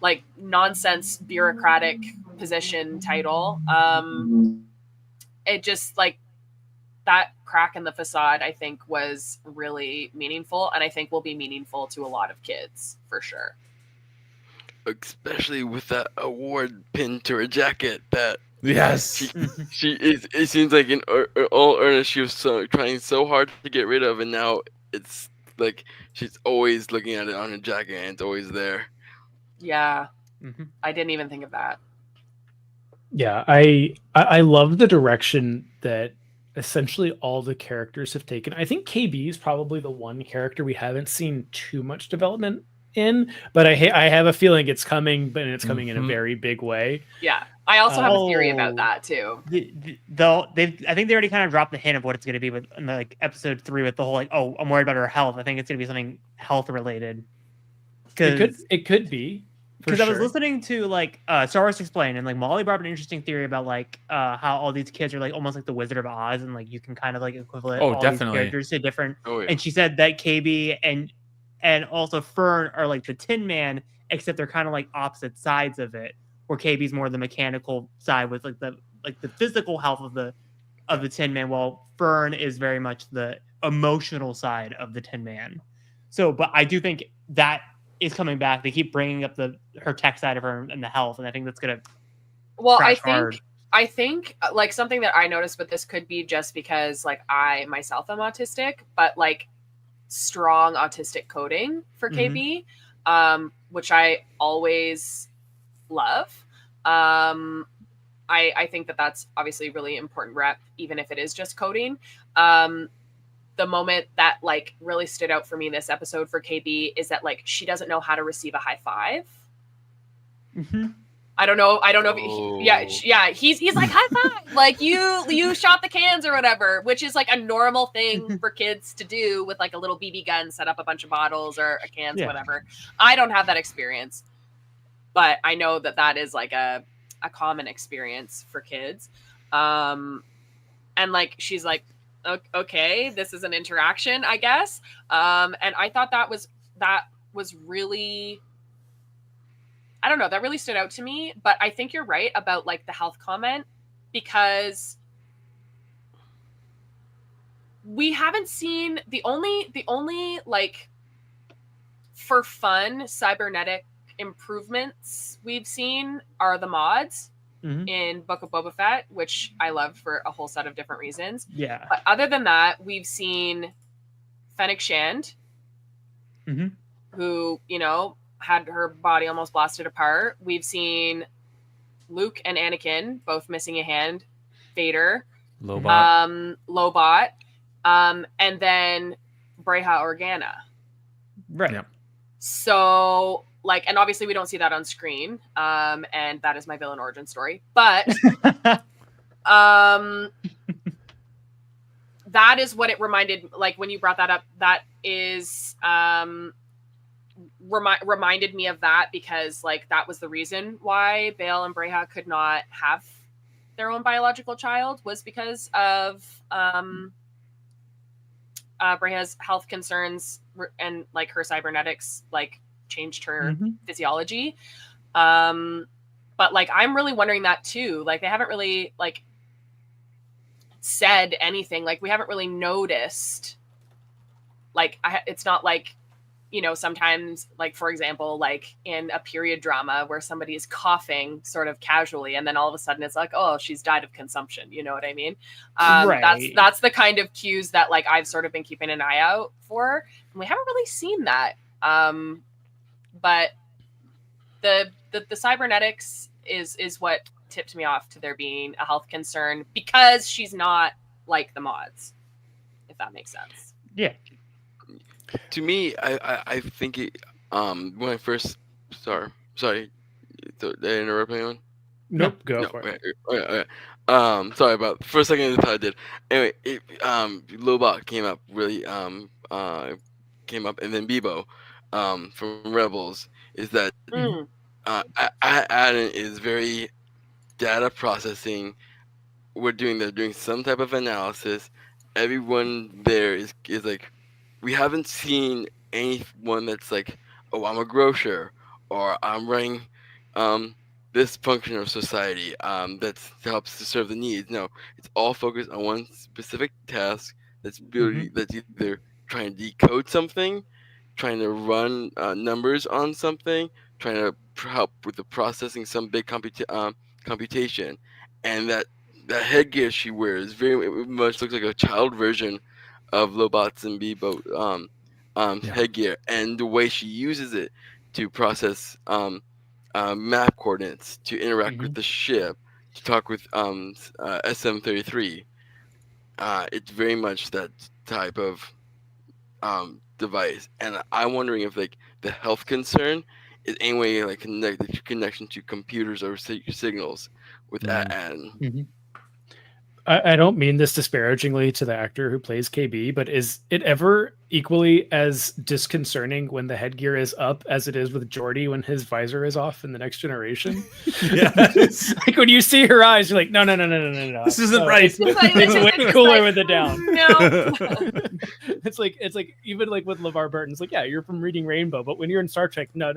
Like nonsense bureaucratic position title. It just like that crack in the facade, I think, was really meaningful, and I think will be meaningful to a lot of kids for sure. Especially with that award pinned to her jacket. That yes, she is. It seems like in all earnest, she was trying so hard to get rid of, and now it's like she's always looking at it on her jacket, and it's always there. Yeah, I didn't even think of that. Yeah, I love the direction that essentially all the characters have taken. I think KB is probably the one character we haven't seen too much development in, but I have a feeling it's coming, but it's coming in a very big way. Yeah, I also have a theory about that too. I think they already kind of dropped the hint of what it's going to be with in like episode 3 with the whole like, oh, I'm worried about her health. I think it's going to be something health related. It could be. Because I was listening to like Star Wars Explained, and like Molly brought up an interesting theory about like how all these kids are like almost like the Wizard of Oz, and like you can kind of like equivalent all these characters to different. Oh, yeah. And she said that KB and also Fern are like the Tin Man, except they're kind of like opposite sides of it. Where KB's more the mechanical side with like the physical health of the Tin Man, while Fern is very much the emotional side of the Tin Man. So, but I do think that is coming back. They keep bringing up her tech side of her and the health, and I think that's gonna. Well, I think like something that I noticed with this could be just because like I myself am autistic, but like strong autistic coding for KB, which I always love. I think that's obviously really important rep, even if it is just coding. the moment that like really stood out for me this episode for KB is that like she doesn't know how to receive a high five. Mm-hmm. I don't know if he's like high five, like you shot the cans or whatever, which is like a normal thing for kids to do with like a little BB gun, set up a bunch of bottles or cans, whatever. I don't have that experience, but I know that is like a common experience for kids. And like she's like, okay, this is an interaction, I guess. And I thought that was really, I don't know, that really stood out to me. But I think you're right about like the health comment, because we haven't seen the only like for fun cybernetic improvements we've seen are the mods in Book of Boba Fett, which I loved for a whole set of different reasons. Yeah. But other than that, we've seen Fennec Shand, who, you know, had her body almost blasted apart. We've seen Luke and Anakin both missing a hand. Vader, Lobot, and then Breha Organa. Right. Yep. So, like, and obviously we don't see that on screen, and that is my villain origin story. But that is what it reminded. Like when you brought that up, that is reminded me of that, because like that was the reason why Bail and Breha could not have their own biological child, was because of Breha's health concerns and like her cybernetics like changed her physiology. But like I'm really wondering that too. Like they haven't really like said anything. Like we haven't really noticed. Like it's not like, you know, sometimes like, for example, like in a period drama where somebody is coughing sort of casually and then all of a sudden it's like, oh, she's died of consumption. You know what I mean? Right. That's the kind of cues that like I've sort of been keeping an eye out for. And we haven't really seen that. But the cybernetics is what tipped me off to there being a health concern, because she's not like the mods, if that makes sense. Yeah. To me, I think it, when I first sorry, did I interrupt anyone? Nope, go for it. Okay. Sorry about for a second I thought I did. Anyway, Lobot came up really came up, and then Bebo from Rebels is that Adam is very data processing. They're doing some type of analysis. Everyone there is like, we haven't seen anyone that's like, oh, I'm a grocer, or I'm running this function of society that helps to serve the needs. No, it's all focused on one specific task that's that's either trying to decode something, trying to run numbers on something, trying to help with the processing some big computation. And that headgear she wears very much looks like a child version of Lobot's and Bebo headgear, and the way she uses it to process map coordinates, to interact with the ship, to talk with SM-33. It's very much that type of device, and I'm wondering if like the health concern is any way like connection to computers or signals with that. I don't mean this disparagingly to the actor who plays KB, but is it ever equally as disconcerting when the headgear is up as it is with Geordi when his visor is off in The Next Generation? Yes. Like when you see her eyes, you're like, no. This isn't right. It's way cooler with it down. No. It's like even like with LeVar Burton, it's like, yeah, you're from Reading Rainbow, but when you're in Star Trek, no.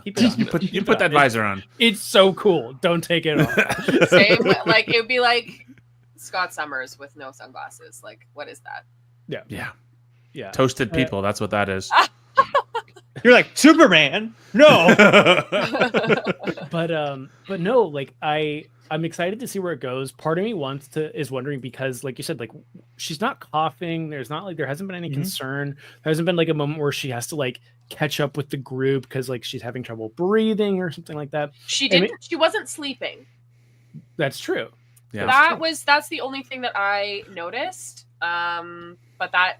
Keep it on. You put that visor on. It's so cool. Don't take it off. Same, like it would be like Scott Summers with no sunglasses. Like, what is that? Yeah. Toasted people. That's what that is. You're like, Superman? No. but no, like I'm excited to see where it goes. Part of me is wondering, because like you said, like she's not coughing. There hasn't been any concern. There hasn't been like a moment where she has to like catch up with the group because like she's having trouble breathing or something like that. She didn't. She wasn't sleeping. That's true. Yeah. That's the only thing that I noticed. But that,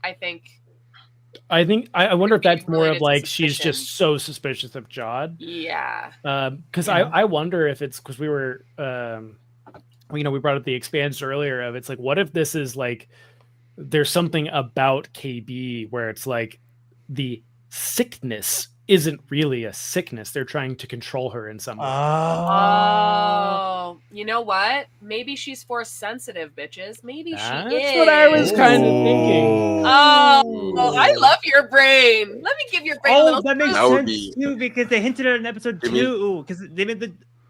I think I wonder if that's more related of to like she's suspicion. just so suspicious of Jod. Yeah. Because I wonder if it's because we were we brought up the expanse earlier of it's like, what if this is like there's something about KB where it's like the sickness isn't really a sickness. They're trying to control her in some way. Oh, you know what? Maybe she's force sensitive, bitches. Maybe she is. That's what I was kind of thinking. Oh, I love your brain. Let me give your brain a little. That makes That would sense be- too, because they hinted at it in episode 2, because they made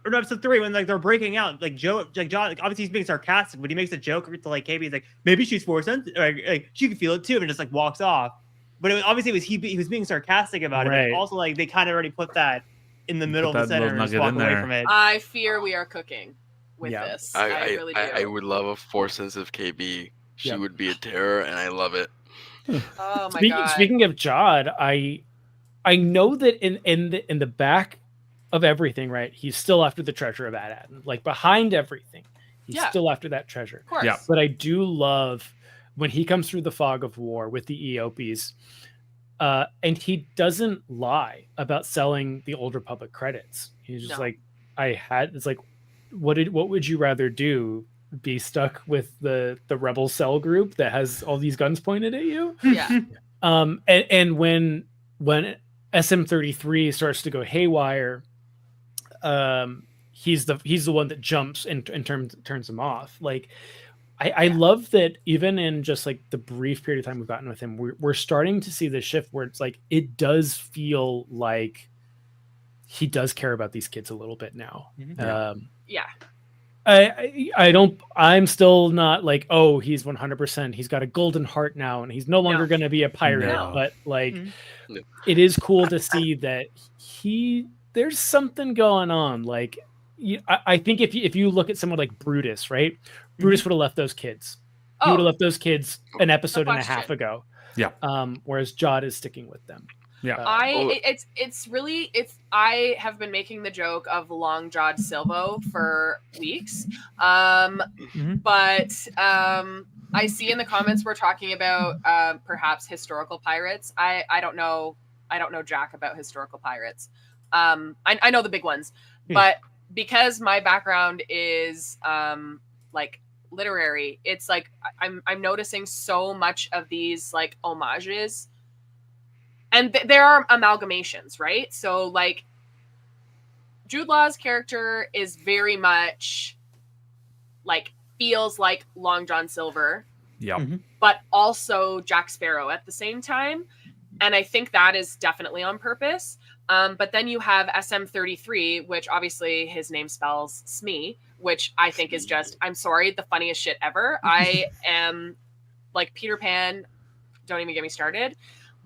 episode 3 when like they're breaking out, like John, obviously he's being sarcastic, but he makes a joke to like KB. He's like, maybe she's force sensitive, like she can feel it too, and just like walks off. But he was being sarcastic about it. Right. But also like they kind of already put that in the middle of the that center little and just nugget walk in away there. from it. I fear we are cooking with Yeah. this. I really do. I would love a force sensitive KB. She Yep. would be a terror, and I love it. Oh my god. Speaking of Jod, I know that in the back of everything, right? He's still after the treasure of Adad. Like behind everything, he's Yeah. still after that treasure. Of course. Yeah. But I do love when he comes through the fog of war with the Eopies, and he doesn't lie about selling the Old Republic credits. He's just No. like, it's like, what would you rather do? Be stuck with the rebel cell group that has all these guns pointed at you? Yeah. And when SM-33 starts to go haywire, he's the one that jumps and turns him off. Like I love that even in just like the brief period of time we've gotten with him, we're starting to see the shift where it's like it does feel like he does care about these kids a little bit now. Yeah. I'm still not like, oh, he's 100%. He's got a golden heart now and he's no longer going to be a pirate. No. But like, No. it is cool to see that there's something going on. Like, I think if you look at someone like Brutus, right? Brutus would have left those kids. He would have left those kids an episode and a half question. ago. Yeah. Whereas Jod is sticking with them. Yeah. I have been making the joke of Long Jawed Silvo for weeks. But I see in the comments we're talking about perhaps historical pirates. I don't know jack about historical pirates. I know the big ones, but because my background is like literary, it's like I'm noticing so much of these like homages. And there are amalgamations, right? So, like, Jude Law's character is very much, like, feels like Long John Silver. Yeah. But also Jack Sparrow at the same time. And I think that is definitely on purpose. But then you have SM-33, which obviously his name spells Smee, which I think is just, I'm sorry, the funniest shit ever. I am, like, Peter Pan, don't even get me started.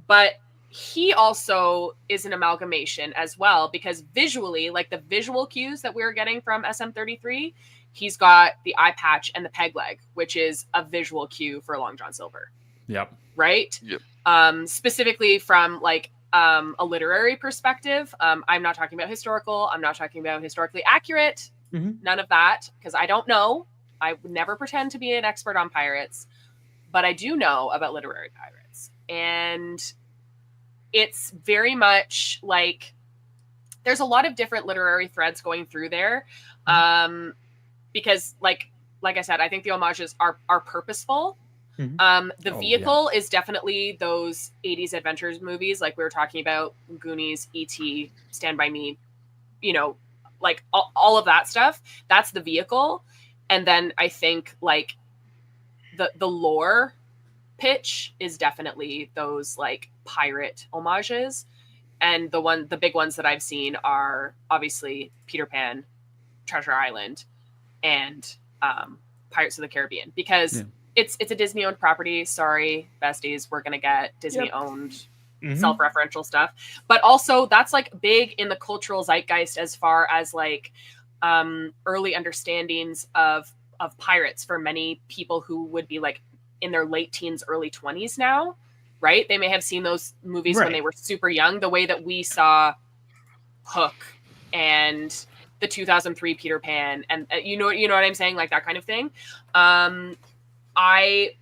But he also is an amalgamation as well, because visually, like the visual cues that we're getting from SM-33, he's got the eye patch and the peg leg, which is a visual cue for Long John Silver. Yep. Right? Yep. Specifically from like a literary perspective. I'm not talking about historical. I'm not talking about historically accurate. None of that, because I don't know. I would never pretend to be an expert on pirates, but I do know about literary pirates. And it's very much like there's a lot of different literary threads going through there. Because like I said, I think the homages are purposeful. The vehicle is definitely those 80s adventures movies. Like we were talking about Goonies, E.T., Stand By Me, you know, like all of that stuff. That's the vehicle. And then I think like the lore pitch is definitely those like pirate homages, and the big ones that I've seen are obviously Peter Pan, Treasure Island, and Pirates of the Caribbean, because it's a Disney owned property. Sorry, besties, we're gonna get Disney owned self-referential stuff, but also that's like big in the cultural zeitgeist as far as like early understandings of pirates for many people who would be like in their late teens, early 20s now, right? They may have seen those movies when they were super young, the way that we saw Hook and the 2003 Peter Pan, and you know what I'm saying, like that kind of thing. it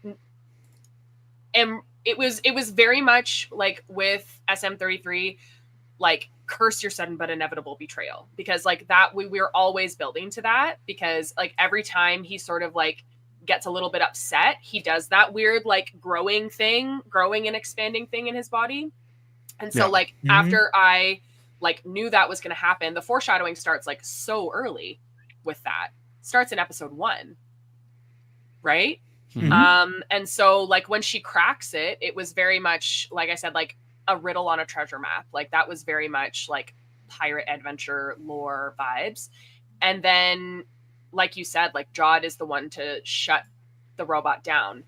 was very much like with SM33, like curse your sudden but inevitable betrayal, because like that we're always building to that, because like every time he sort of like gets a little bit upset, he does that weird like growing and expanding thing in his body. And so like after I like knew that was going to happen, the foreshadowing starts like so early with that. Starts in episode 1. Right? And so like when she cracks it, it was very much, like I said, like a riddle on a treasure map. Like that was very much like pirate adventure lore vibes. And then, like you said, like Jod is the one to shut the robot down.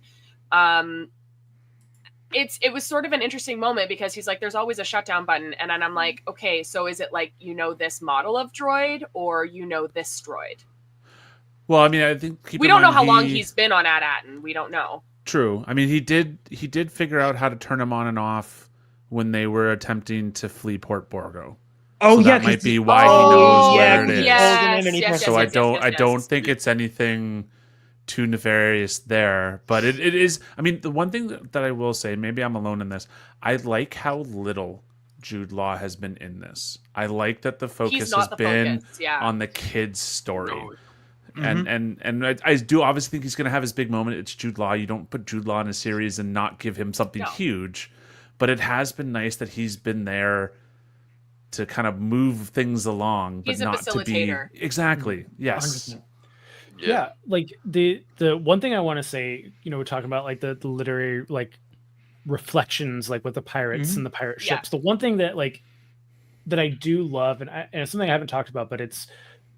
It was sort of an interesting moment, because he's like, there's always a shutdown button. And then I'm like, okay, so is it like, this model of droid, or this droid? Well, I mean, I think we don't know how long he's been on AT-AT. We don't know. True. I mean, he did figure out how to turn him on and off when they were attempting to flee Port Borgo. Oh, so yeah, that might be why he knows where it is. Yes, I don't think it's anything too nefarious there, but it is. I mean, the one thing that I will say, maybe I'm alone in this, I like how little Jude Law has been in this. I like that the focus has been on the kid's story. No. And I do obviously think he's going to have his big moment. It's Jude Law. You don't put Jude Law in a series and not give him something huge. But it has been nice that he's been there to kind of move things along. He's but a not facilitator. To be exactly. Yes. 100%. Yeah, like the one thing I want to say, we're talking about like the literary like reflections, like with the pirates and the pirate ships. The one thing that like that I do love, and it's something I haven't talked about, but it's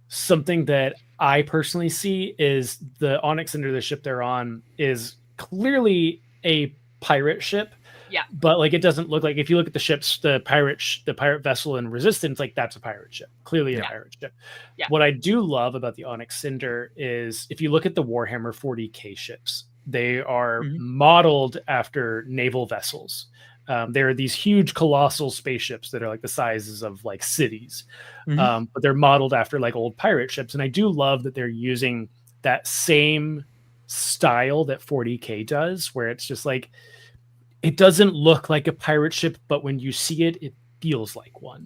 something that I personally see, is the Onyx Cinder, the ship they're on, is clearly a pirate ship. Yeah. But like it doesn't look like, if you look at the ships, the pirate vessel in Resistance, like that's a pirate ship. Clearly a pirate ship. Yeah. What I do love about the Onyx Cinder is if you look at the Warhammer 40K ships, they are modeled after naval vessels. There are these huge colossal spaceships that are like the sizes of like cities, but they're modeled after like old pirate ships. And I do love that they're using that same style that 40K does, where it's just like, it doesn't look like a pirate ship, but when you see it, it feels like one.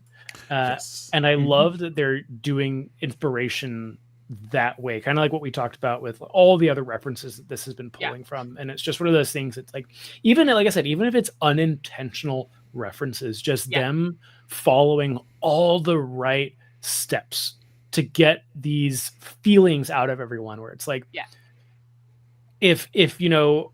And I love that they're doing inspiration that way, kind of like what we talked about with all the other references that this has been pulling from. And it's just one of those things. It's like, even like I said, even if it's unintentional references, just them following all the right steps to get these feelings out of everyone, where it's like, if the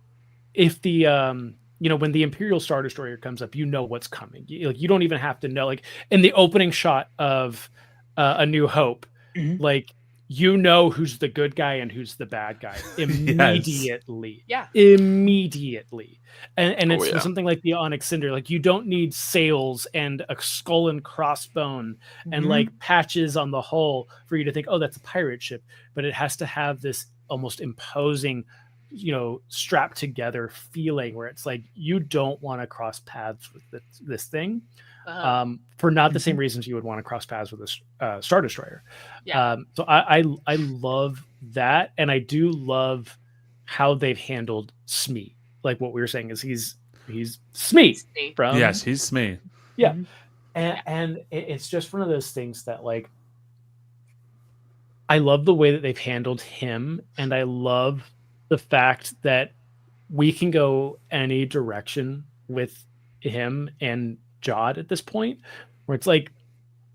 when the Imperial Star Destroyer comes up, what's coming. You don't even have to know. Like in the opening shot of A New Hope, like who's the good guy and who's the bad guy immediately. Immediately. And it's something like the Onyx Cinder. Like you don't need sails and a skull and crossbone and like patches on the hull for you to think, oh, that's a pirate ship. But it has to have this almost imposing, strapped together feeling, where it's like you don't want to cross paths with this thing for not the same reasons you would want to cross paths with a Star Destroyer. So I love that, and I do love how they've handled Smee. Like what we were saying is he's Smee from he's Smee. And it's just one of those things that like I love the way that they've handled him, and I love the fact that we can go any direction with him and Jod at this point, where it's like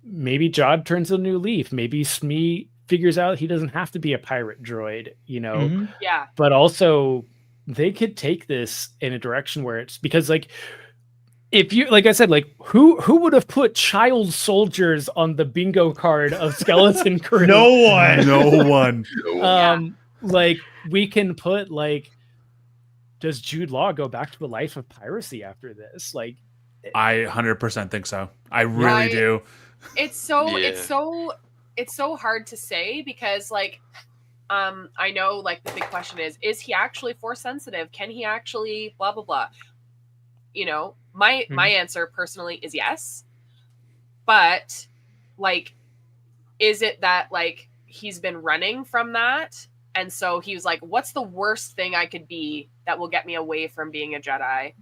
maybe Jod turns a new leaf. Maybe Smee figures out he doesn't have to be a pirate droid, but also they could take this in a direction where it's, because like, if you, like I said, like who would have put child soldiers on the bingo card of Skeleton Crew? No one. Like we can put like, does Jude Law go back to a life of piracy after this? Like, I 100% think so. I really do. It's so hard to say, because like, I know like the big question is he actually force sensitive? Can he actually blah, blah, blah? My answer personally is yes. But like, is it that like he's been running from that And so he was like, what's the worst thing I could be that will get me away from being a Jedi?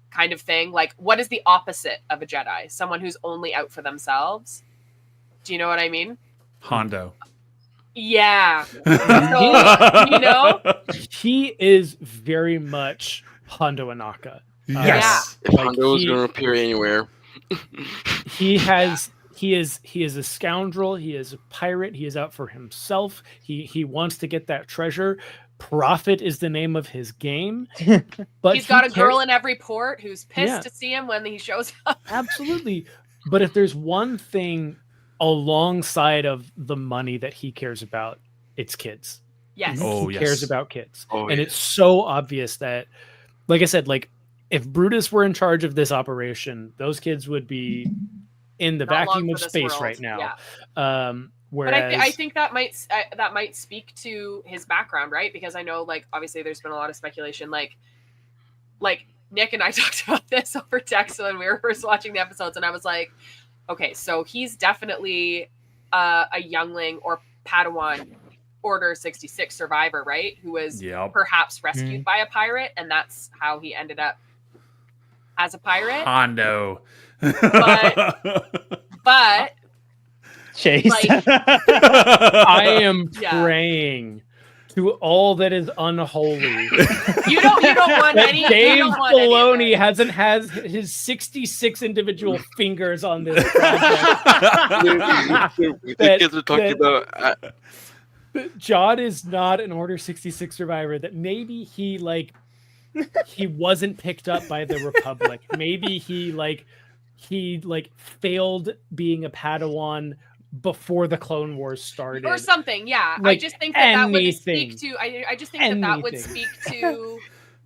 Kind of thing. Like, what is the opposite of a Jedi? Someone who's only out for themselves. Do you know what I mean? Hondo. Yeah. So, you know, he is very much Hondo Anaka. Yes. If Hondo is going to appear anywhere. He is a scoundrel. He is a pirate. He is out for himself. He wants to get that treasure. Profit is the name of his game. But he's got a girl in every port who's pissed to see him when he shows up. Absolutely. But if there's one thing alongside of the money that he cares about, it's kids. Yes. He cares about kids. And it's so obvious that, like I said, like if Brutus were in charge of this operation, those kids would be in the vacuum of space right now. Yeah. Whereas, but I think that might speak to his background, right? Because I know, like, obviously there's been a lot of speculation, like Nick and I talked about this over text when we were first watching the episodes, and I was like, okay, so he's definitely a youngling or Padawan Order 66 survivor, right? Who was perhaps rescued by a pirate, and that's how he ended up as a pirate. Hondo. But Chase. like, I am praying to all that is unholy. You don't want any. Dave Filoni hasn't has his 66 individual fingers on this project. The kids are talking about. Jod is not an Order 66 survivor. That maybe he wasn't picked up by the Republic. Maybe he failed being a Padawan before the Clone Wars started, or something. Yeah, like I just think that would anything. speak to. I just think that would speak to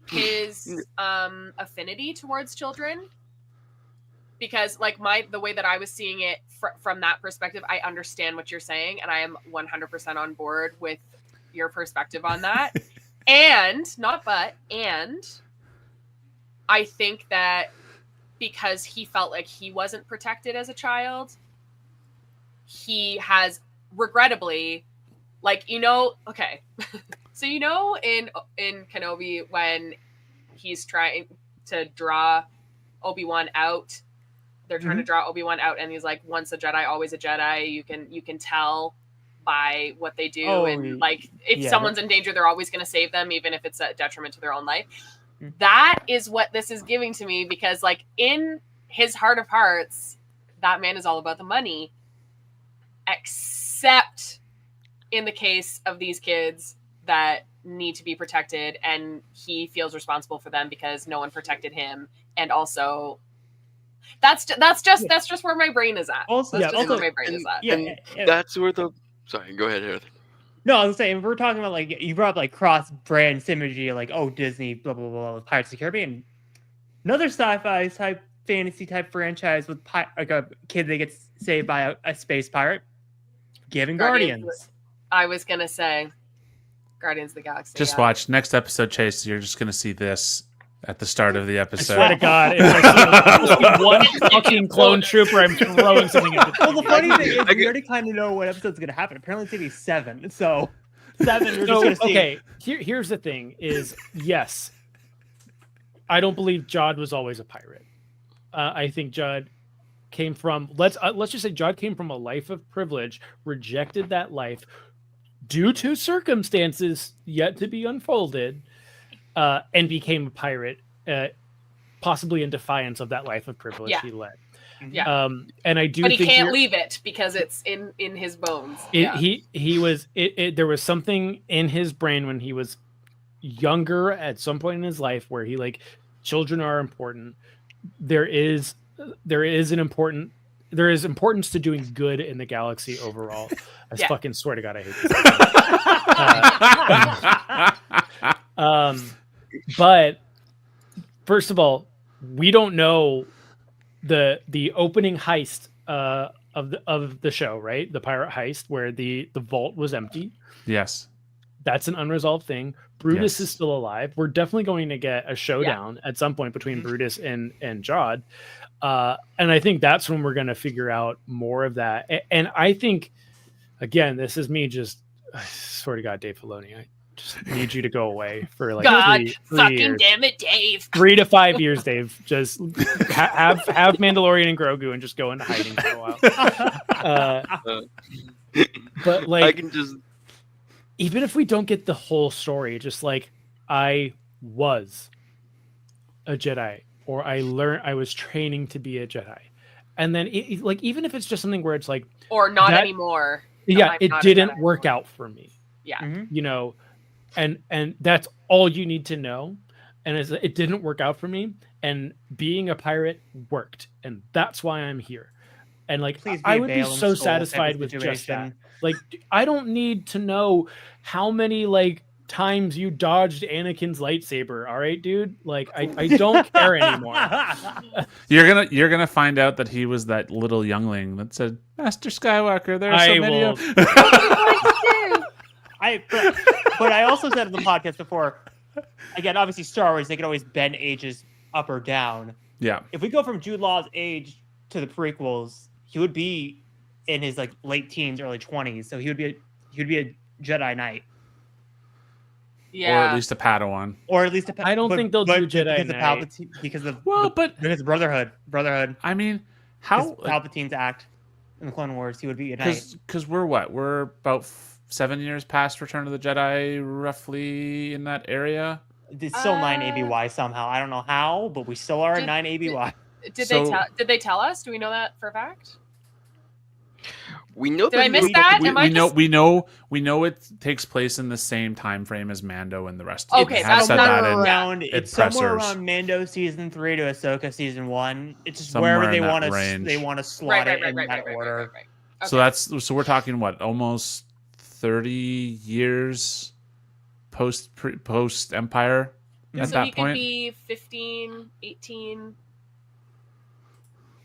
his affinity towards children. Because like the way that I was seeing it from that perspective, I understand what you're saying, and I am 100% on board with your perspective on that. And I think that because he felt like he wasn't protected as a child, he has regrettably, okay. So in Kenobi, when he's trying to draw Obi-Wan out, they're trying to draw Obi-Wan out, and he's like, once a Jedi, always a Jedi. You can tell by what they do, and like if someone's in danger, they're always going to save them, even if it's a detriment to their own life. That is what this is giving to me, because like in his heart of hearts, that man is all about the money, except in the case of these kids that need to be protected, and he feels responsible for them because no one protected him. And also that's just where my brain is at. Also, where my brain is at. That's where the. Sorry, go ahead, Hereth. No, I was saying, we're talking about, like, you brought up, like, cross-brand synergy, like, Disney, blah, blah, blah, with Pirates of the Caribbean. Another sci-fi type, fantasy type franchise with, like, a kid that gets saved by a space pirate. Given Guardians. I was going to say Guardians of the Galaxy. Just watch. Next episode, Chase, you're just going to see this at the start of the episode. I swear to God, if I see one fucking clone trooper, I'm throwing something at the Well, the funny thing is, we already kind of know what episode's going to happen. Apparently, it's going to be 7. So, 7, we're just going to see. Okay, here's the thing is, yes, I don't believe Jod was always a pirate. I think Jod came from, let's just say Jod came from a life of privilege, rejected that life due to circumstances yet to be unfolded, and became a pirate, possibly in defiance of that life of privilege he led. Yeah. And I do, but he can't leave it because it's in his bones. There was something in his brain when he was younger at some point in his life where he children are important. There is importance to doing good in the galaxy overall. I fucking swear to God, I hate this. But first of all, we don't know the opening heist of the show, right? The pirate heist where the vault was empty. Yes. That's an unresolved thing. Brutus is still alive. We're definitely going to get a showdown at some point between Brutus and Jod. And I think that's when we're going to figure out more of that. And I think, again, this is me just I swear to God, Dave Filoni, I just need you to go away for like God, three fucking years. damn it, Dave. 3 to 5 years, Dave. Just have Mandalorian and Grogu and just go into hiding for a while. But like, I can just even if we don't get the whole story, just like I was a Jedi, or I was training to be a Jedi, and then like even if it's just something where it's like, Or not that- anymore. No, yeah, I'm it not a didn't Jedi work anymore. out for me, Yeah. you know, and that's all you need to know. And it didn't work out for me, and being a pirate worked, and that's why I'm here. And like, Please be I a would be Bale and so Skull type of satisfied with just that. situation. Like, I don't need to know how many like times you dodged Anakin's lightsaber. All right, dude. Like, I don't care anymore. You're gonna find out that he was that little youngling that said, "Master Skywalker, there are so I many." will- But I also said in the podcast before, again, obviously Star Wars, they can always bend ages up or down. Yeah, If we go from Jude Law's age to the prequels, he would be in his like late teens, early 20s. So he would be a Jedi Knight, Yeah. or at least a Padawan. or at least I don't think they'll do Jedi Knight. because of But because of Brotherhood. I mean, How how? Palpatine's act in the Clone Wars, he would be a knight. Because we're about 7 years past Return of the Jedi, roughly in that area. It's still 9 ABY somehow. I don't know how, but we still are at Did- 9 ABY. Did they tell us? Do we know that for a fact? we know. Did I that miss he- that? We, Am I we know just- we know it takes place in the same time frame as Mando and the rest. Okay, of them. that's Have said not that in around. in It's somewhere pressers. around Mando season 3 to Ahsoka season 1. It's just Somewhere wherever in they that want to. range. They want to slot it in that order. Okay. So we're talking what, almost 30 years post Empire at So that he point. could be 15, 18.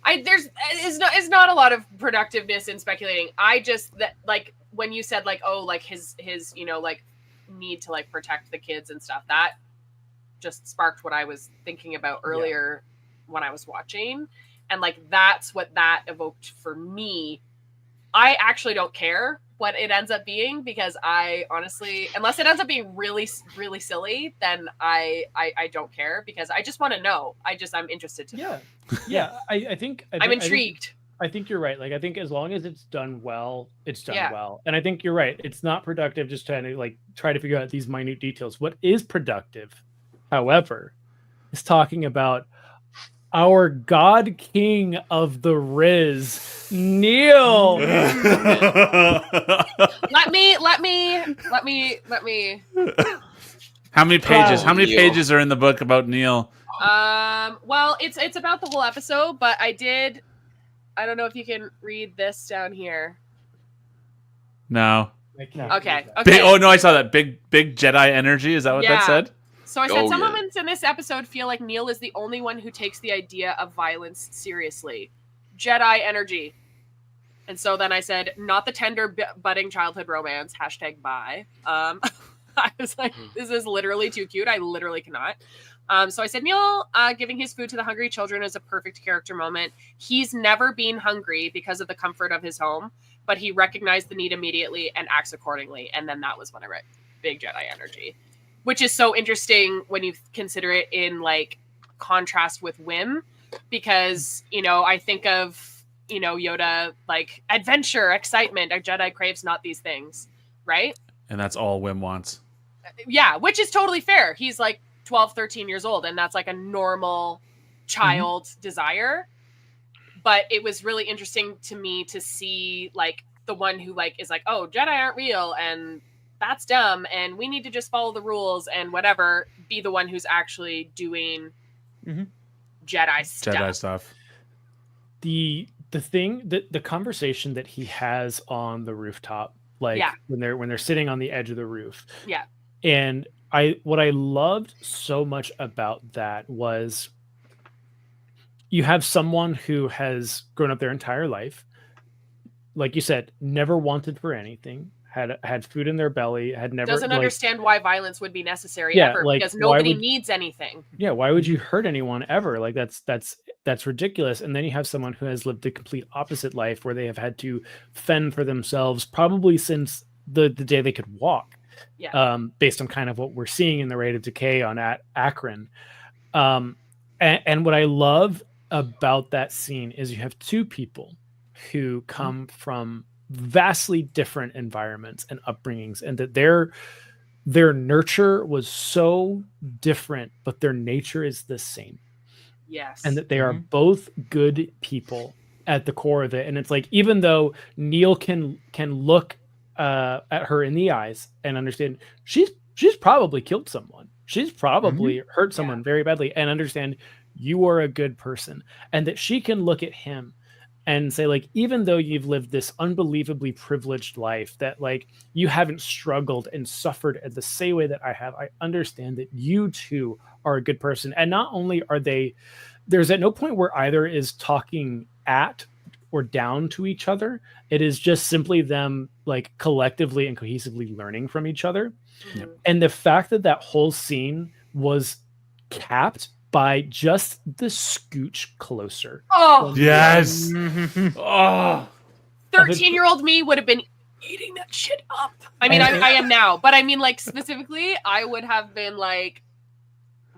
It's not a lot of productiveness in speculating. I just that like when you said like, oh, like his like need to like protect the kids and stuff, that just sparked what I was thinking about earlier when I was watching. And like that's what that evoked for me. I actually don't care what it ends up being, because I honestly, unless it ends up being really, really silly, then I don't care, because I just want to know. I'm interested to know. Yeah. I think I'm intrigued. I think you're right. Like, I think as long as it's done well, it's done Yeah. well. And I think you're right. It's not productive just trying to like try to figure out these minute details. What is productive, however, is talking about our God King of the Riz, Neil. Let me. How many pages? Oh, How many Neil. pages are in the book about Neil? Well, it's about the whole episode, but I don't know if you can read this down here. No. Okay. Big, oh no, I saw that big Jedi energy. Is that what that Yeah. said? So I said Oh, some yeah. moments in this episode feel like Neil is the only one who takes the idea of violence seriously. Jedi energy. And so then I said, not the tender budding childhood romance, #bye. I was like, this is literally too cute. I literally cannot. So I said, Neil giving his food to the hungry children is a perfect character moment. He's never been hungry because of the comfort of his home, but he recognized the need immediately and acts accordingly. And then that was when I read big Jedi energy, which is so interesting when you consider it in like contrast with Whim, because, I think of, Yoda, like adventure, excitement, a Jedi craves not these things, right? And that's all Wim wants. Yeah, which is totally fair. He's like 12, 13 years old, and that's like a normal child desire. But it was really interesting to me to see like the one who like is like, oh, Jedi aren't real and that's dumb and we need to just follow the rules and whatever, be the one who's actually doing Jedi stuff. Jedi stuff. The conversation that he has on the rooftop, like when they're sitting on the edge of the roof. Yeah. And what I loved so much about that was you have someone who has grown up their entire life, like you said, never wanted for anything, had food in their belly, had never doesn't understand why violence would be necessary Yeah, ever, like, because why nobody would- needs anything. Yeah, why would you hurt anyone ever? Like that's ridiculous. And then you have someone who has lived the complete opposite life where they have had to fend for themselves probably since the day they could walk. Yeah. Based on kind of what we're seeing in the rate of decay on Akron. And what I love about that scene is you have two people who come from vastly different environments and upbringings, and that their nurture was so different, but their nature is the same. Yes. And that they are both good people at the core of it. And it's like, even though Neil can look at her in the eyes and understand she's probably killed someone, she's probably hurt someone very badly, and understand you are a good person, and that she can look at him and say, like, even though you've lived this unbelievably privileged life, that like you haven't struggled and suffered at the same way that I have, I understand that you too are a good person. And not only are there's at no point where either is talking at or down to each other. It is just simply them like collectively and cohesively learning from each other. Mhm. And the fact that whole scene was capped by just the scooch closer. Oh, Yes. Oh. 13-year-old me would have been eating that shit up. I mean, I am now, but I mean, like, specifically, I would have been like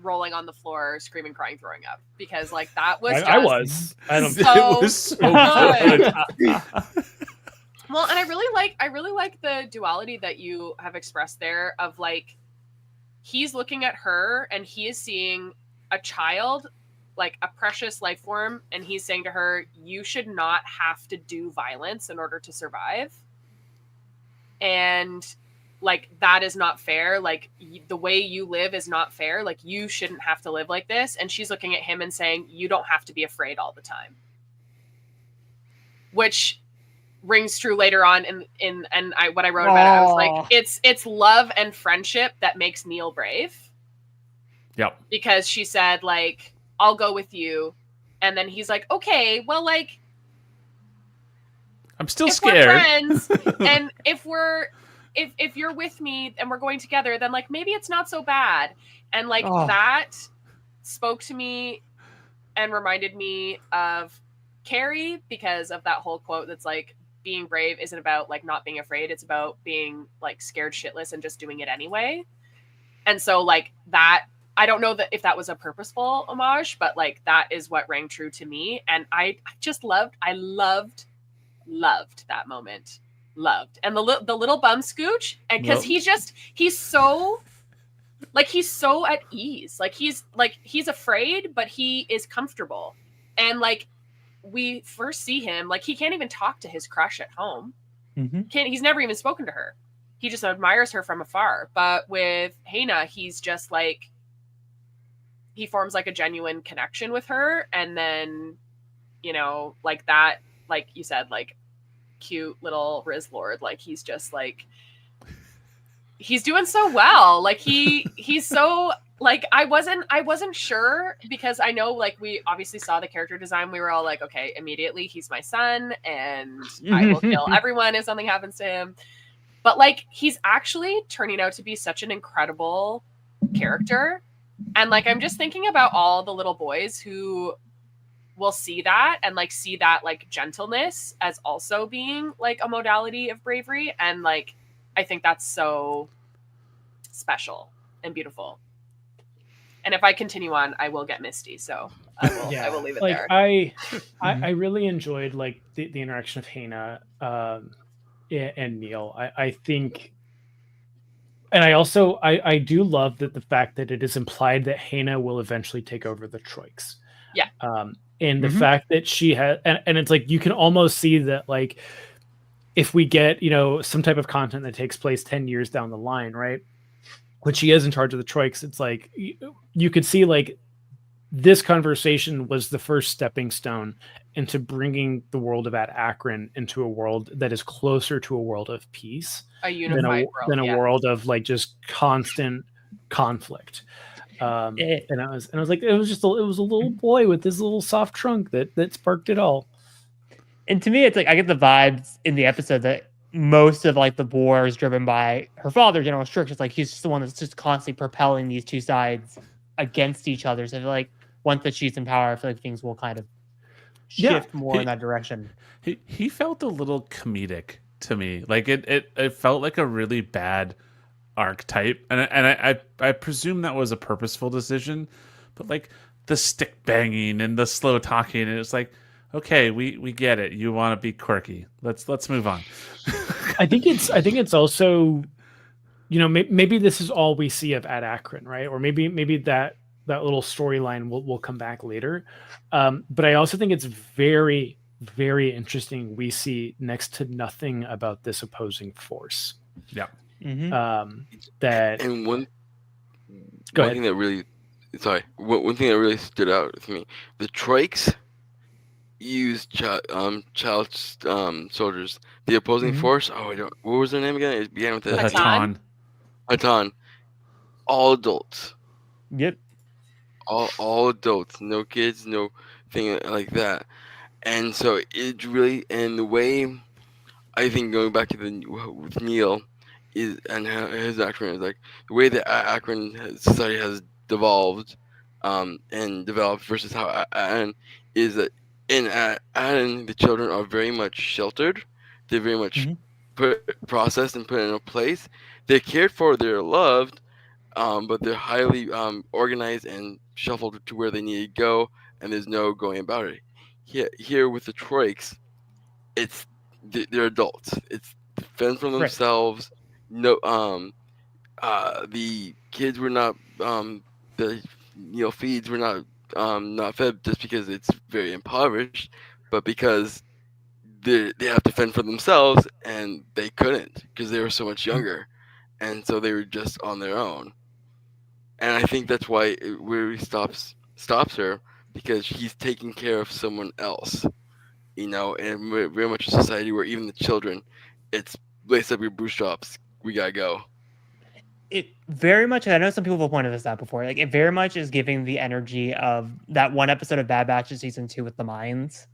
rolling on the floor, screaming, crying, throwing up, because like that was I was. I don't. So It was so good. good. Well, and I really like the duality that you have expressed there of like he's looking at her and he is seeing a child, like a precious life form, and he's saying to her, you should not have to do violence in order to survive. And like that is not fair. Like the way you live is not fair. Like you shouldn't have to live like this. And she's looking at him and saying, you don't have to be afraid all the time. Which rings true later on what I wrote about it, I was like, it's love and friendship that makes Neil brave. Yep. Because she said, like, I'll go with you. And then he's like, okay, well, like, I'm still if scared. we're friends, and if you're with me and we're going together, then like maybe it's not so bad. And like that spoke to me and reminded me of Carrie, because of that whole quote that's like, being brave isn't about like not being afraid, it's about being like scared shitless and just doing it anyway. And so like that, I don't know that if that was a purposeful homage, but like that is what rang true to me. And I loved that moment. Loved. And the little bum scooch, and because he's so at ease. Like he's afraid, but he is comfortable. And like we first see him, like he can't even talk to his crush at home. He's never even spoken to her. He just admires her from afar. But with Hannah, he's just like, he forms like a genuine connection with her. And then, you know, like that, like you said, like cute little Riz Lord, like he's just like, he's doing so well. Like he's so like, I wasn't sure, because I know like we obviously saw the character design. We were all like, okay, immediately he's my son and I will kill everyone if something happens to him. But like, he's actually turning out to be such an incredible character. And like, I'm just thinking about all the little boys who will see that and like see that like gentleness as also being like a modality of bravery. And like, I think that's so special and beautiful. And if I continue on, I will get misty. So I will leave it like, there. I really enjoyed like the interaction of Hannah and Neil. I think, and I also I do love that the fact that it is implied that Hannah will eventually take over the Troiks. Yeah. And the fact that she has, and it's like you can almost see that like if we get, you know, some type of content that takes place 10 years down the line, right? When she is in charge of the Troiks, it's like you could see like this conversation was the first stepping stone into bringing the world of Akron into a world that is closer to a world of peace, a unified world, than a world of like just constant conflict. And I was like, it was a little boy with this little soft trunk that sparked it all. And to me, it's like I get the vibes in the episode that most of like the war is driven by her father, General Strick. It's like he's just the one that's just constantly propelling these two sides against each other. So I feel like once that she's in power, I feel like things will kind of shift more in that direction. He felt a little comedic to me. Like it felt like a really bad archetype, and I presume that was a purposeful decision, but like the stick banging and the slow talking, and it's like, okay, we get it. You want to be quirky. Let's move on. I think it's also, maybe this is all we see of Ad Akron, right? Or maybe that little storyline will come back later. But I also think it's very, very interesting. We see next to nothing about this opposing force. Yeah. That and one Go one ahead. thing that really one thing that really stood out to me, the Troiks used child soldiers. The opposing force, what was their name again? It began with The a Hatan. Hatan. All adults. Yep. All adults, no kids, no thing like that. And so it really, and the way, I think, going back to with Neil is, and how his Akron is like, the way that Akron society has devolved and developed versus how Aden is, that in Aden the children are very much sheltered. They're very much processed and put in a place. They're cared for, they're loved, but they're highly organized and shuffled to where they need to go, and there's no going about it. Here with the Troiks, they're adults. It's fend for themselves. No, the kids were not the feeds were not fed just because it's very impoverished, but because they have to fend for themselves, and they couldn't because they were so much younger, and so they were just on their own. And I think that's why it really stops her, because he's taking care of someone else, and we're very much a society where even the children, it's lace up your bootstraps, we gotta go. It very much, I know some people have pointed this out before, like it very much is giving the energy of that one episode of Bad Batch in season 2 with the mines.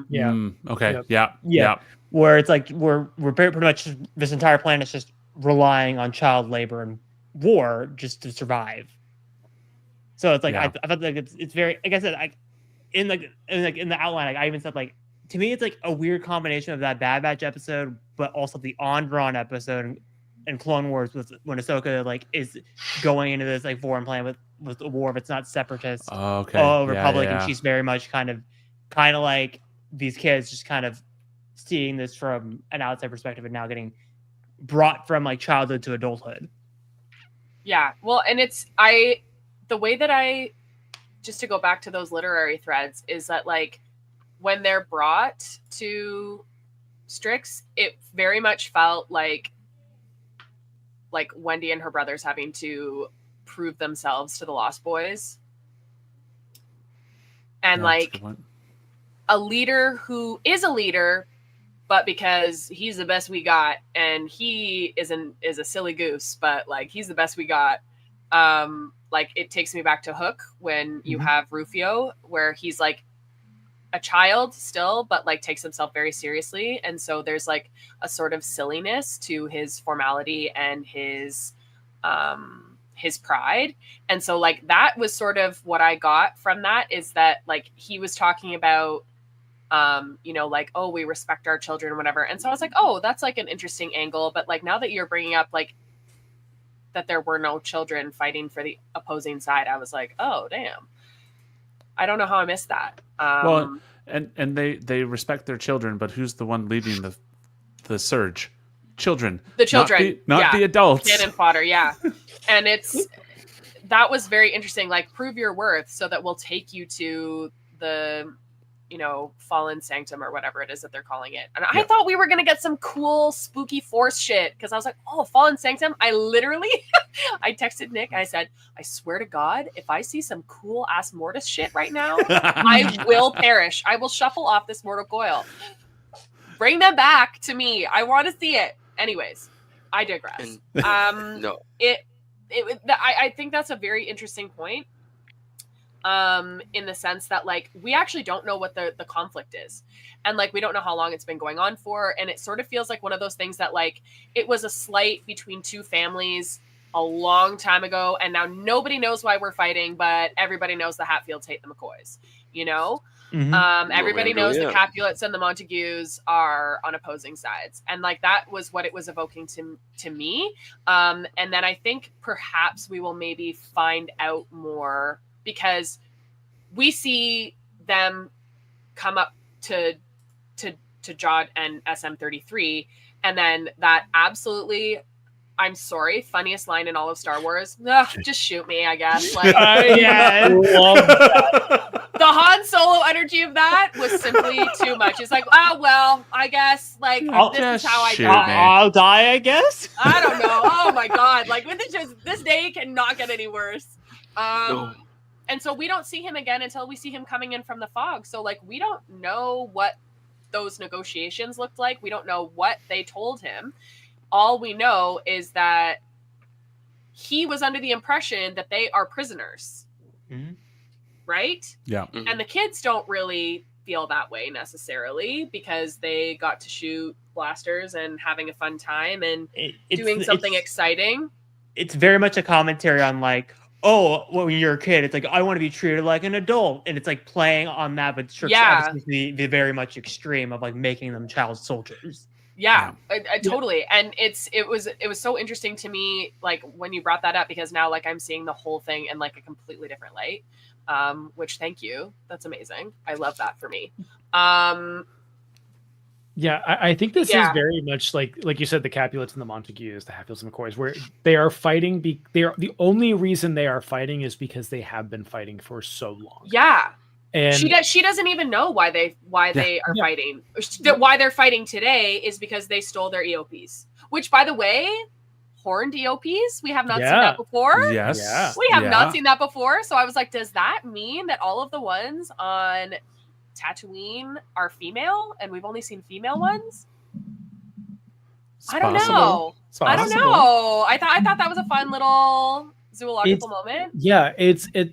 Yeah. Okay. Yep. Yeah. Where it's like we're pretty much, this entire planet's just relying on child labor and war just to survive. So it's like I thought like it's very, like I said, in the outline, I even said, like, to me it's like a weird combination of that Bad Batch episode, but also the Onderon episode in Clone Wars when Ahsoka like is going into this like foreign planet with a war, if it's not separatist, Republic, and she's very much kind of like these kids just kind of seeing this from an outside perspective and now getting brought from like childhood to adulthood. Yeah, well, and the way that just to go back to those literary threads, is that like when they're brought to Strix, it very much felt like Wendy and her brothers having to prove themselves to the Lost Boys. And like a leader who is a leader, but because he's the best we got, and he is a silly goose, but like he's the best we got. Like it takes me back to Hook when you have Rufio, where he's like a child still, but like takes himself very seriously. And so there's like a sort of silliness to his formality and his pride. And so like that was sort of what I got from that, is that like he was talking about, like, oh, we respect our children, whatever. And so I was like, oh, that's like an interesting angle. But like now that you're bringing up like that there were no children fighting for the opposing side, I was like, oh, damn. I don't know how I missed that. Well, and they respect their children, but who's the one leading the surge? Children. The children. Not the adults. Cannon fodder, yeah. And that was very interesting. Like, prove your worth so that we'll take you to the, fallen sanctum or whatever it is that they're calling it. And I thought we were going to get some cool spooky force shit, because I was like, oh, fallen sanctum. I literally, I texted Nick. I said, I swear to God, if I see some cool ass Mortis shit right now, I will perish. I will shuffle off this mortal coil. Bring them back to me. I want to see it. Anyways, I digress. No. I think that's a very interesting point. In the sense that like we actually don't know what the conflict is, and like we don't know how long it's been going on for, and it sort of feels like one of those things that like it was a slight between two families a long time ago, and now nobody knows why we're fighting, but everybody knows the Hatfields hate the McCoys, you know? Everybody knows the Capulets and the Montagues are on opposing sides. And like that was what it was evoking to me. And then I think perhaps we will maybe find out more because we see them come up to Jod and SM-33, and then that absolutely, I'm sorry, funniest line in all of Star Wars. Ugh, just shoot me, I guess. Like, love that. The Han Solo energy of that was simply too much. It's like, oh well, I guess like this is how I die. I'll die, I guess. I don't know. Oh my god, like this day cannot get any worse. No. And so we don't see him again until we see him coming in from the fog. So like we don't know what those negotiations looked like. We don't know what they told him. All we know is that he was under the impression that they are prisoners. Mm-hmm. Right? Yeah. Mhm. And the kids don't really feel that way necessarily because they got to shoot blasters and having a fun time and doing something exciting. It's very much a commentary on like, oh, well, when you're a kid, it's like, I want to be treated like an adult. And it's like playing on that, but obviously the very much extreme of like making them child soldiers. Yeah, I totally. And it was so interesting to me, like when you brought that up, because now like I'm seeing the whole thing in like a completely different light. Which thank you. That's amazing. I love that for me. Yeah, I think this is very much like you said, the Capulets and the Montagues, the Hatfields and McCoys, where they are fighting. They are the only reason they are fighting is because they have been fighting for so long. Yeah, and she doesn't even know why they are fighting. Why they're fighting today is because they stole their EOPs. Which, by the way, horned EOPs, we have not seen that before. Yes, we have not seen that before. So I was like, does that mean that all of the ones on Tatooine are female and we've only seen female ones? I don't know. I don't know. I thought that was a fun little zoological moment. Yeah,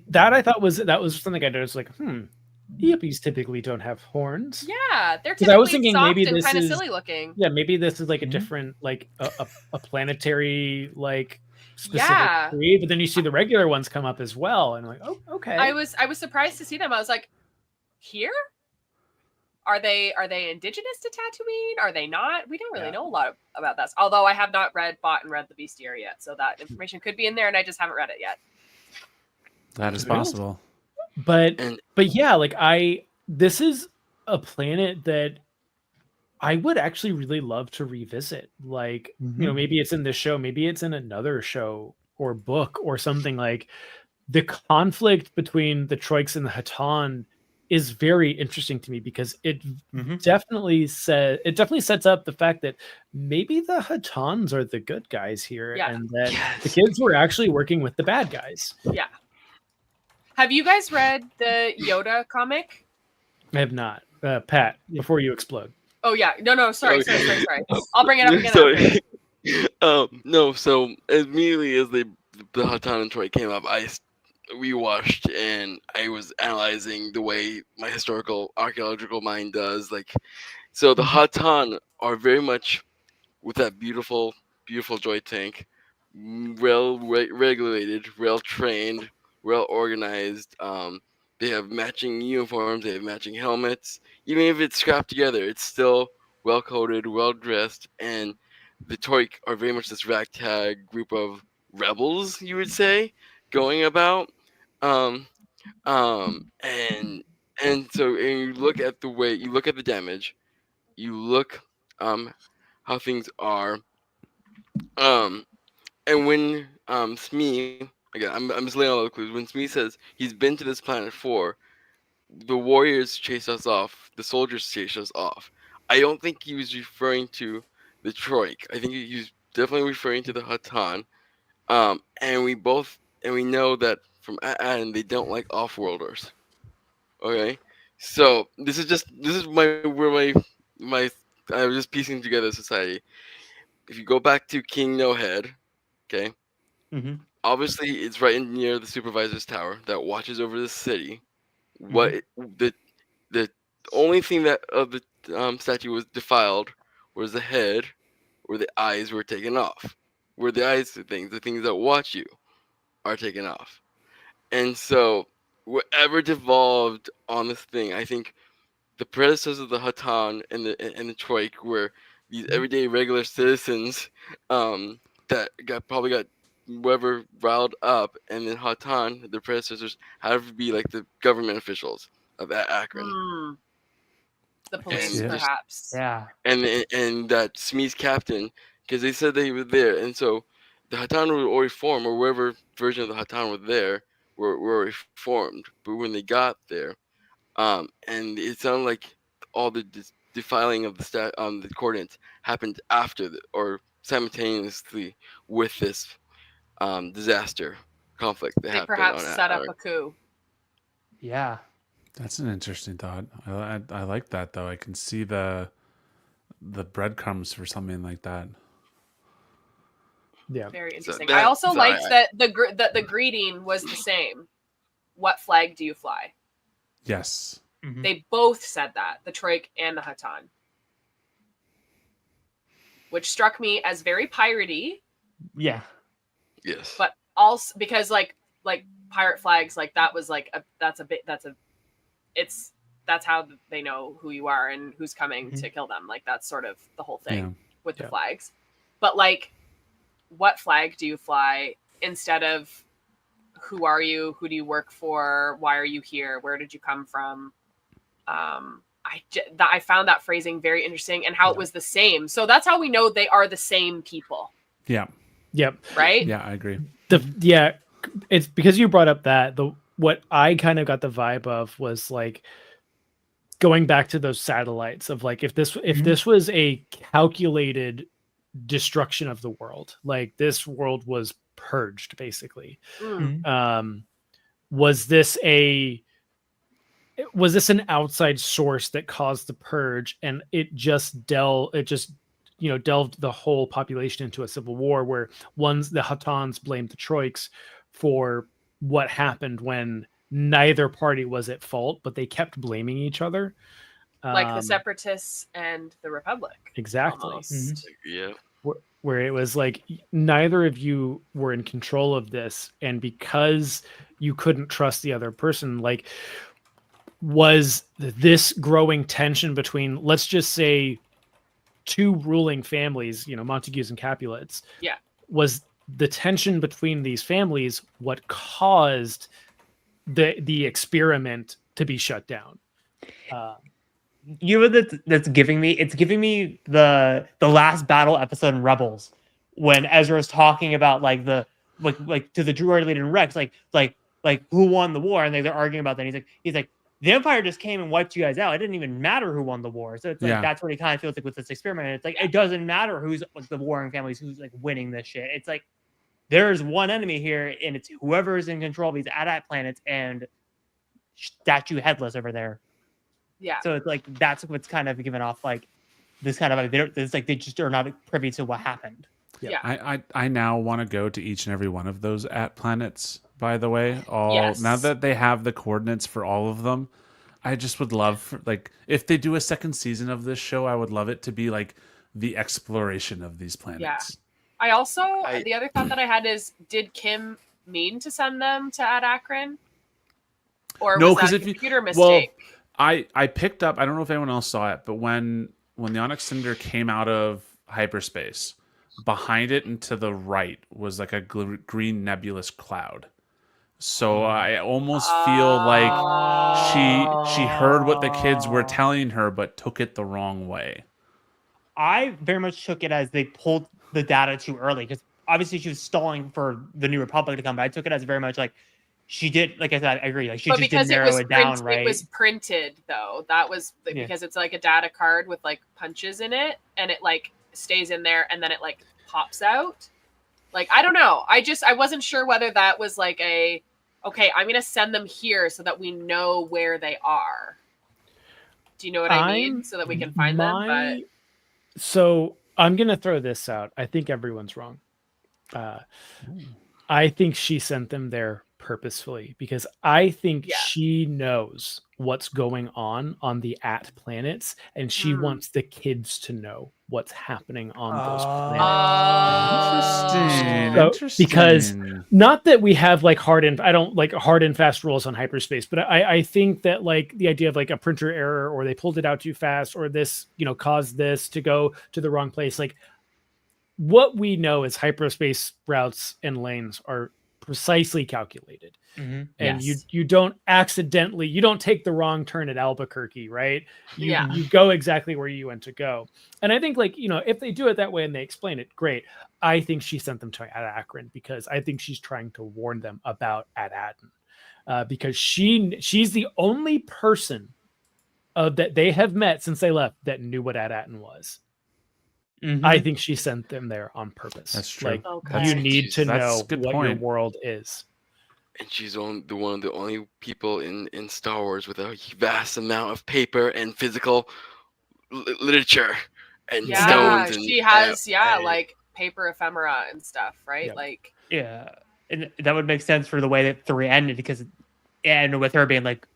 that I thought was something I noticed, like, EOPs typically don't have horns. Yeah, they're typically I was thinking soft maybe and this kind of is silly looking. Yeah, maybe this is like a different, like a planetary like specific breed, but then you see the regular ones come up as well, and I'm like, oh, okay. I was surprised to see them. I was like, here? Are they indigenous to Tatooine? Are they not? We don't really know a lot about this. Although I have not bought and read the Bestiary yet, so that information could be in there, and I just haven't read it yet. That is possible. But yeah, like this is a planet that I would actually really love to revisit. Like, you know, maybe it's in this show, maybe it's in another show or book or something. Like the conflict between the Troiks and the Hatan is very interesting to me because it definitely sets up the fact that maybe the Hatans are the good guys here and that the kids were actually working with the bad guys. Yeah. Have you guys read the Yoda comic? I have not. Pat, before you explode. Oh yeah. No, sorry. I'll bring it up again. No, so immediately as the Hatan and Troy came up, I rewatched and I was analyzing the way my historical archaeological mind does. Like, so the Hatan are very much with that beautiful droid tank, well regulated, well trained, well organized. They have matching uniforms, they have matching helmets. Even if it's scrapped together, it's still well coated, well dressed, and the Toik are very much this ragtag group of rebels, you would say, going about. And so you look at the damage, you look how things are. And when Smee, again, I'm just laying all the clues. When Smee says he's been to this planet for, the warriors chase us off, the soldiers chase us off. I don't think he was referring to the Troik. I think he was definitely referring to the Hatan. And we know that from A'an they don't like off-worlders. Okay, so this is my I was just piecing together society. If you go back to King No Head, okay, obviously it's right near the supervisor's tower that watches over the city. What the only thing that of the statue was defiled was the head, or the eyes were taken off. where the eyes to things, the things that watch you, are taken off. And so, whatever devolved on this thing, I think the predecessors of the Hatan and the Troik were these everyday regular citizens that probably got whoever riled up, and then Hatan, the predecessors, had to be like the government officials of Akron. The police, And perhaps. Yeah. And that Smee's captain, because they said they were there, and so the Hatan were already formed, or whatever version of the Hatan were there were already formed. But when they got there, and it sounded like all the defiling of the coordinates happened after or simultaneously with this disaster conflict that They happened. perhaps set up a coup. Yeah. That's an interesting thought. I like that though. I can see the breadcrumbs for something like that. Yeah, very interesting. So I also liked that the greeting was the same. What flag do you fly? Yes. Mhm. They both said that, the Troik and the Hatan, which struck me as very piratey. Yeah. Yes. But also because like pirate flags, like that was like that's how they know who you are and who's coming to kill them. Like that's sort of the whole thing with the flags. But like, what flag do you fly instead of who are you? Who do you work for? Why are you here? Where did you come from? I found that phrasing very interesting, and how it was the same. So that's how we know they are the same people. Yeah. Yep. Right? Yeah, I agree. It's because you brought up that what I kind of got the vibe of was like going back to those satellites of like if this was a calculated destruction of the world, like this world was purged basically. Was this an outside source that caused the purge, and it just delved the whole population into a civil war where the Hatans blamed the Troiks for what happened when neither party was at fault, but they kept blaming each other. Like the Separatists and the Republic. Exactly. Yeah. Where it was like neither of you were in control of this, and because you couldn't trust the other person, like was this growing tension between, let's just say, two ruling families, Montagues and Capulets. Yeah. Was the tension between these families what caused the experiment to be shut down? You know that's giving me? It's giving me the last battle episode in Rebels when Ezra is talking about like the like to the droid leader in Rex, like who won the war, and they're arguing about that. He's like the Empire just came and wiped you guys out. It didn't even matter who won the war. So it's like that's what he kind of feels like with this experiment. It's like it doesn't matter who's like the warring families, who's like winning this shit. It's like there's one enemy here, and it's whoever is in control of these AT-AT planets and Statue Headless over there. Yeah. So it's like that's what's kind of given off like this kind of it's like they just are not privy to what happened. Yeah. I now want to go to each and every one of those planets. By the way, now that they have the coordinates for all of them, I just would love like if they do a second season of this show, I would love it to be like the exploration of these planets. Yeah. I also the other thought that I had is, did Kim mean to send them to Ad Akron, or was that a computer mistake? Well, I picked up. I don't know if anyone else saw it, but when the Onyx Cinder came out of hyperspace, behind it and to the right was like a green nebulous cloud. So I almost feel like she heard what the kids were telling her, but took it the wrong way. I very much took it as they pulled the data too early, because obviously she was stalling for the New Republic to come. But I took it as very much like she did. Like I said, I agree. Like she just didn't narrow it down right. It was printed though. That was because it's like a data card with like punches in it, and it like stays in there, and then it like pops out. Like I don't know. I wasn't sure whether that was like okay, I'm gonna send them here so that we know where they are. Do you know what I mean? So that we can find them. But so I'm gonna throw this out. I think everyone's wrong. I think she sent them there purposefully because I think Yeah. she knows what's going on the at planets, and she wants the kids to know what's happening on those planets. Interesting. Because not that we have like I don't like hard and fast rules on hyperspace, but I think that like the idea of like a printer error or they pulled it out too fast or this, caused this to go to the wrong place. Like what we know is hyperspace routes and lanes are precisely calculated. And Yes. you don't take the wrong turn at Albuquerque, right? You go exactly where you want to go. And I think like, if they do it that way and they explain it, great. I think she sent them to Ad Akron because I think she's trying to warn them about Ad Aden. Because she's the only person that they have met since they left that knew what Ad Aden was. I think she sent them there on purpose. That's true. Like Okay. you need to know good what point. your world is. And she's one of the only people in Star Wars with a vast amount of paper and physical literature and stones. And, she has and- like paper ephemera and stuff, right? Yep. Like Yeah, and that would make sense for the way that 3 ended because, and with her being like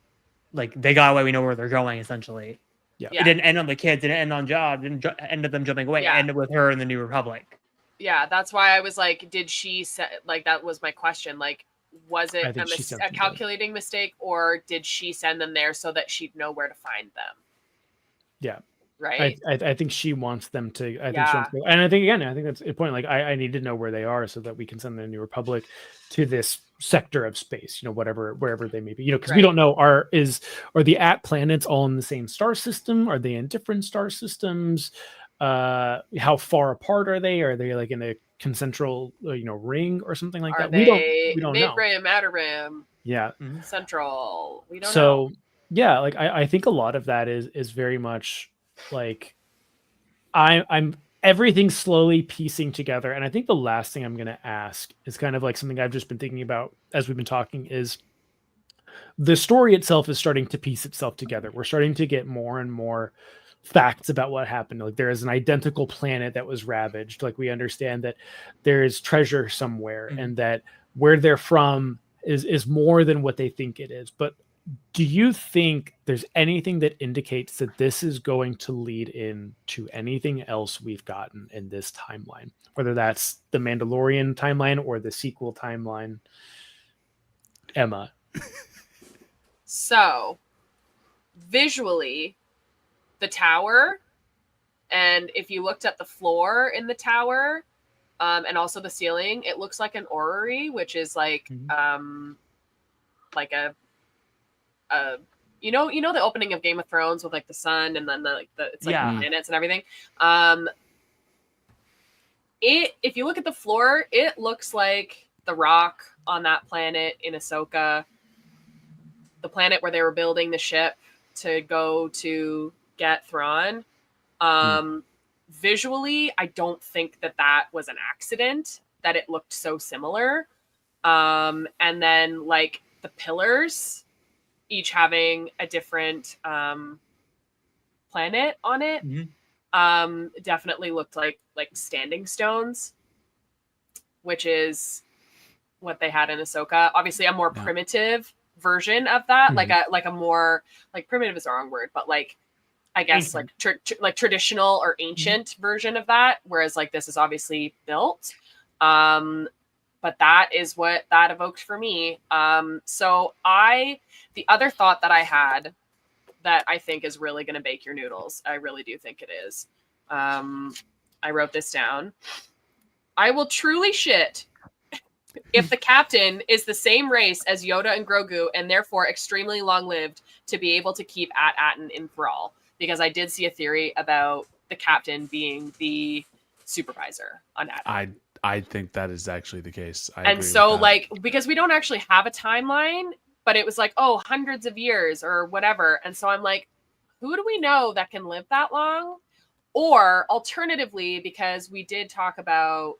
they got away, we know where they're going. Essentially, Yeah. it didn't end on the kids, it didn't end on Job, didn't end up them jumping away. Yeah. It ended with her in the New Republic. Yeah, that's why I was like, did she like that was my question. Like, was I it think she sent a them calculating mistake, or did she send them there so that she'd know where to find them? Yeah. Right. I think she wants them to. I think she Yeah. wants to, and I think that's a point. Like I need to know where they are so that we can send the New Republic to this sector of space. Wherever they may be. Because we Right. don't know are the at planets all in the same star system? Are they in different star systems? How far apart are they? Are they like in a concentral ring or something like Are that? they we don't know. mid-rim, outer rim, Yeah. central? We don't know. So yeah, like I think a lot of that is very much like I'm everything's slowly piecing together. And I think the last thing I'm going to ask is kind of like something I've just been thinking about as we've been talking is the story itself is starting to piece itself together. We're starting to get more and more facts about what happened. Like there is an identical planet that was ravaged. Like we understand that there is treasure somewhere and that where they're from is more than what they think it is. But do you think there's anything that indicates that this is going to lead into anything else we've gotten in this timeline, whether that's the Mandalorian timeline or the sequel timeline? Emma. So visually, the tower, and if you looked at the floor in the tower, and also the ceiling, it looks like an orrery, which is like a you know the opening of Game of Thrones with like the sun and then it's like planets and everything. If you look at the floor, it looks like the rock on that planet in Ahsoka, the planet where they were building the ship to go to get Thrawn. Visually, I don't think that was an accident, that it looked so similar. And then like the pillars, each having a different planet on it, definitely looked like standing stones, which is what they had in Ahsoka. Obviously, a more primitive version of that, like a more like primitive is the wrong word, but like I guess ancient. like traditional or ancient version of that. Whereas like this is obviously built. But that is what that evoked for me. So the other thought that I had that I think is really going to bake your noodles, I really do think it is. I wrote this down. I will truly shit if the captain is the same race as Yoda and Grogu and therefore extremely long-lived to be able to keep At-Aten in thrall. Because I did see a theory about the captain being the supervisor on At-Aten. I think that is actually the case. I and agree so with that. like, because we don't actually have a timeline, but it was like, oh, hundreds of years or whatever. And so I'm like, who do we know that can live that long? Or alternatively, because we did talk about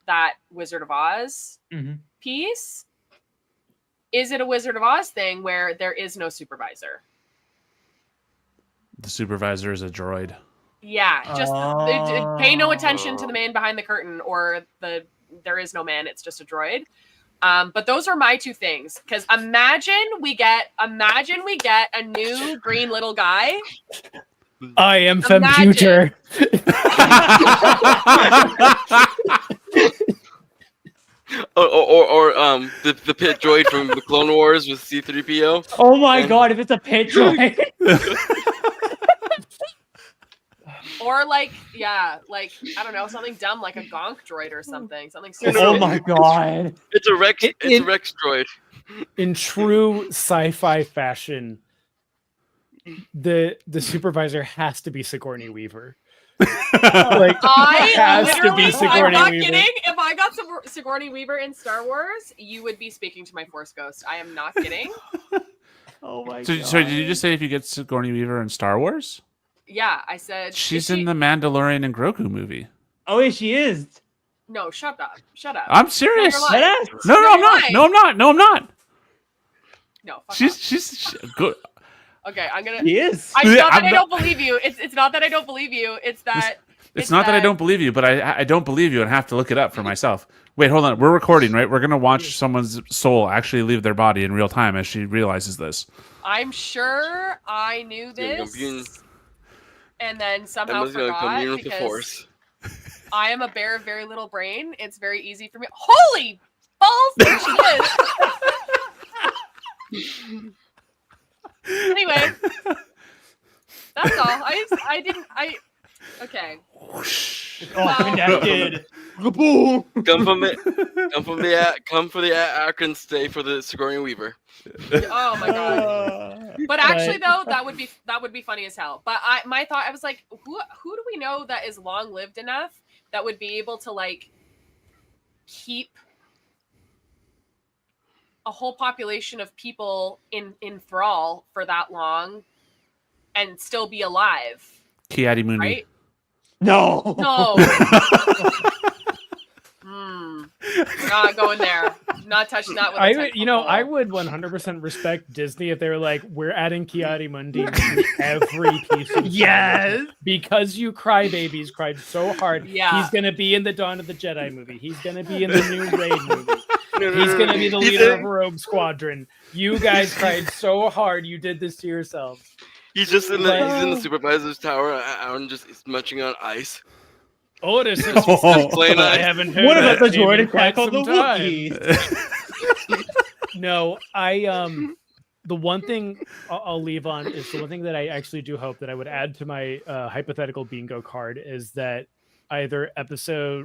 that Wizard of Oz piece, is it a Wizard of Oz thing where there is no supervisor? The supervisor is a droid. Yeah, just pay no attention to the man behind the curtain, or there is no man, it's just a droid. But those are my two things. Because imagine we get a new green little guy. I am computer. or the pit droid from the Clone Wars with C-3PO. Oh my god, if it's a pit droid. Or like I don't know, something dumb like a gonk droid or something. Something stupid. Oh my god. It's a Rex. It's a Rex droid. In true sci-fi fashion, the supervisor has to be Sigourney Weaver. Like, I'm not Weaver. kidding. If I got some Sigourney Weaver in Star Wars, you would be speaking to my Force Ghost. I am not kidding. Oh my god. So did you just say if you get Sigourney Weaver in Star Wars? Yeah, I said she's in the Mandalorian and Grogu movie. Oh, yeah, she is. No, shut up. I'm serious. No, I'm not. No, I'm not. No, she's good. Okay, I'm gonna. He is. It's not that I don't believe you. It's not that I don't believe you. It's that. It's not that I don't believe you, but I don't believe you and have to look it up for myself. Wait, hold on. We're recording, right? We're gonna watch someone's soul actually leave their body in real time as she realizes this. I'm sure I knew this, and then somehow forgot because I am a bear of very little brain. It's very easy for me. Holy balls! There she is. Anyway, that's all. Okay. Connected. Come for the Akron stay for the Sigourney Weaver. Oh my god! But actually, though, that would be funny as hell. But my thought, I was like, who do we know that is long lived enough that would be able to like keep a whole population of people in thrall for that long and still be alive? Ki-Adi Mundi. Right? No. Not going there. Not touching that with I would 100% respect Disney if they were like, we're adding Ki-Adi Mundi to every piece of because you crybabies cried so hard. Yeah. He's gonna be in the Dawn of the Jedi movie. He's gonna be in the new Raid movie. He's gonna be the leader of a Rogue Squadron. You guys cried so hard you did this to yourselves. He's just in the supervisor's tower and just munching on ice. Oh, this is I haven't heard. What about the droid in quite attack on the some time. Wookiees? No, the one thing I'll leave on is the one thing that I actually do hope that I would add to my hypothetical bingo card is that either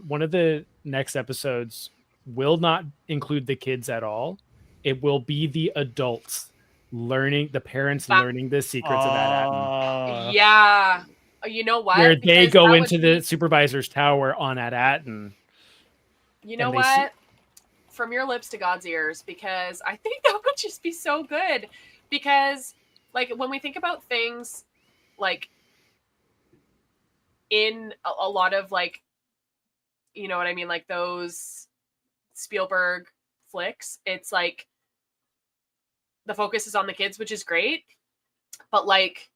one of the next episodes will not include the kids at all. It will be the adults learning the secrets of At-Atten. Yeah. You know what? Where they go into the supervisor's tower on At-Atten. You know what? From your lips to God's ears, because I think that would just be so good. Because, like, when we think about things, like, in a lot of, like, you know what I mean? Like, those Spielberg flicks, it's like, the focus is on the kids, which is great. But, like,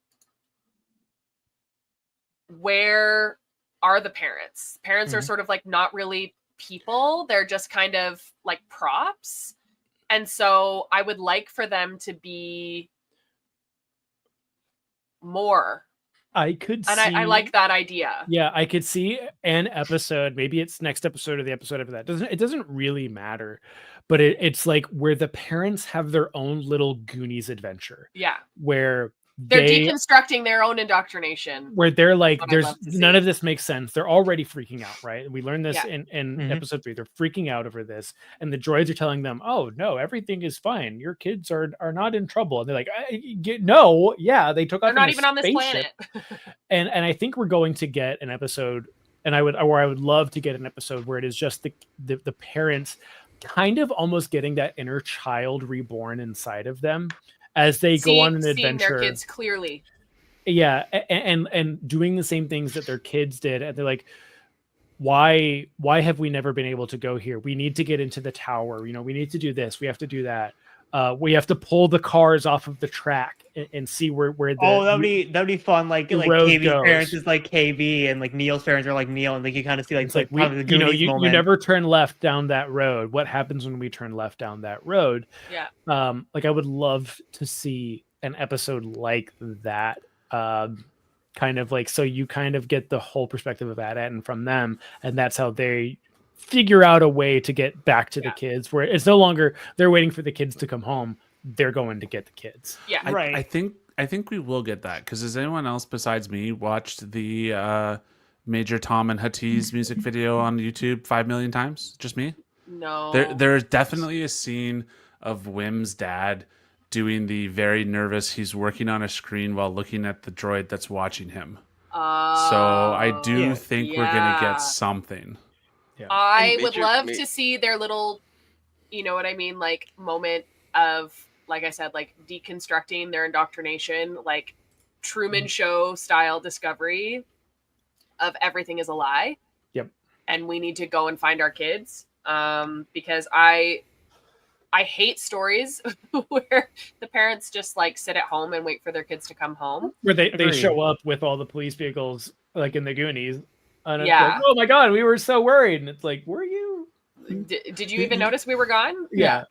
where are the parents? Parents are sort of like not really people. They're just kind of like props. And so I would like for them to be more. I could see. And I like that idea. Yeah, I could see an episode. Maybe it's next episode or the episode after that. It doesn't really matter. But it's like where the parents have their own little Goonies adventure. Yeah. Where they're deconstructing their own indoctrination. Where they're like, there's none of this makes sense. They're already freaking out, right? We learned this in episode 3. They're freaking out over this. And the droids are telling them, oh, no, everything is fine. Your kids are not in trouble. And they're like, no, yeah, they took off. They're not even on this planet. and I think we're going to get an episode, and I would love to get an episode where it is just the parents kind of almost getting that inner child reborn inside of them. As they go on an adventure, their kids clearly, yeah, and doing the same things that their kids did, and they're like, why have we never been able to go here? We need to get into the tower. You know, we need to do this. We have to do that. We have to pull the cars off of the track and see where the that'd be fun. Like road KB's goes. parents is like KB, and like Neil's parents are like Neil, and like you kind of see like it's like probably the you Goonies moment. you never turn left down that road. What happens when we turn left down that road? Yeah. Like I would love to see an episode like that. Kind of like, so you kind of get the whole perspective of and from them, and that's how they figure out a way to get back to the kids, where it's no longer they're waiting for the kids to come home, they're going to get the kids. Yeah. Right. I think we will get that, because has anyone else besides me watched the Major Tom and Hatie's music video on YouTube 5 million times? Just me? No. There's definitely a scene of Wim's dad doing the very nervous, he's working on a screen while looking at the droid that's watching him. So I do think we're going to get something. Yeah. I would love to see their little, you know what I mean, like moment of, like I said, like deconstructing their indoctrination, like Truman Show style discovery of everything is a lie. Yep. And we need to go and find our kids. Because I hate stories where the parents just like sit at home and wait for their kids to come home. Where they show up with all the police vehicles, like in the Goonies. And it's Yeah. like, oh my God, we were so worried. And it's like, were you? Did you even notice we were gone? Yeah.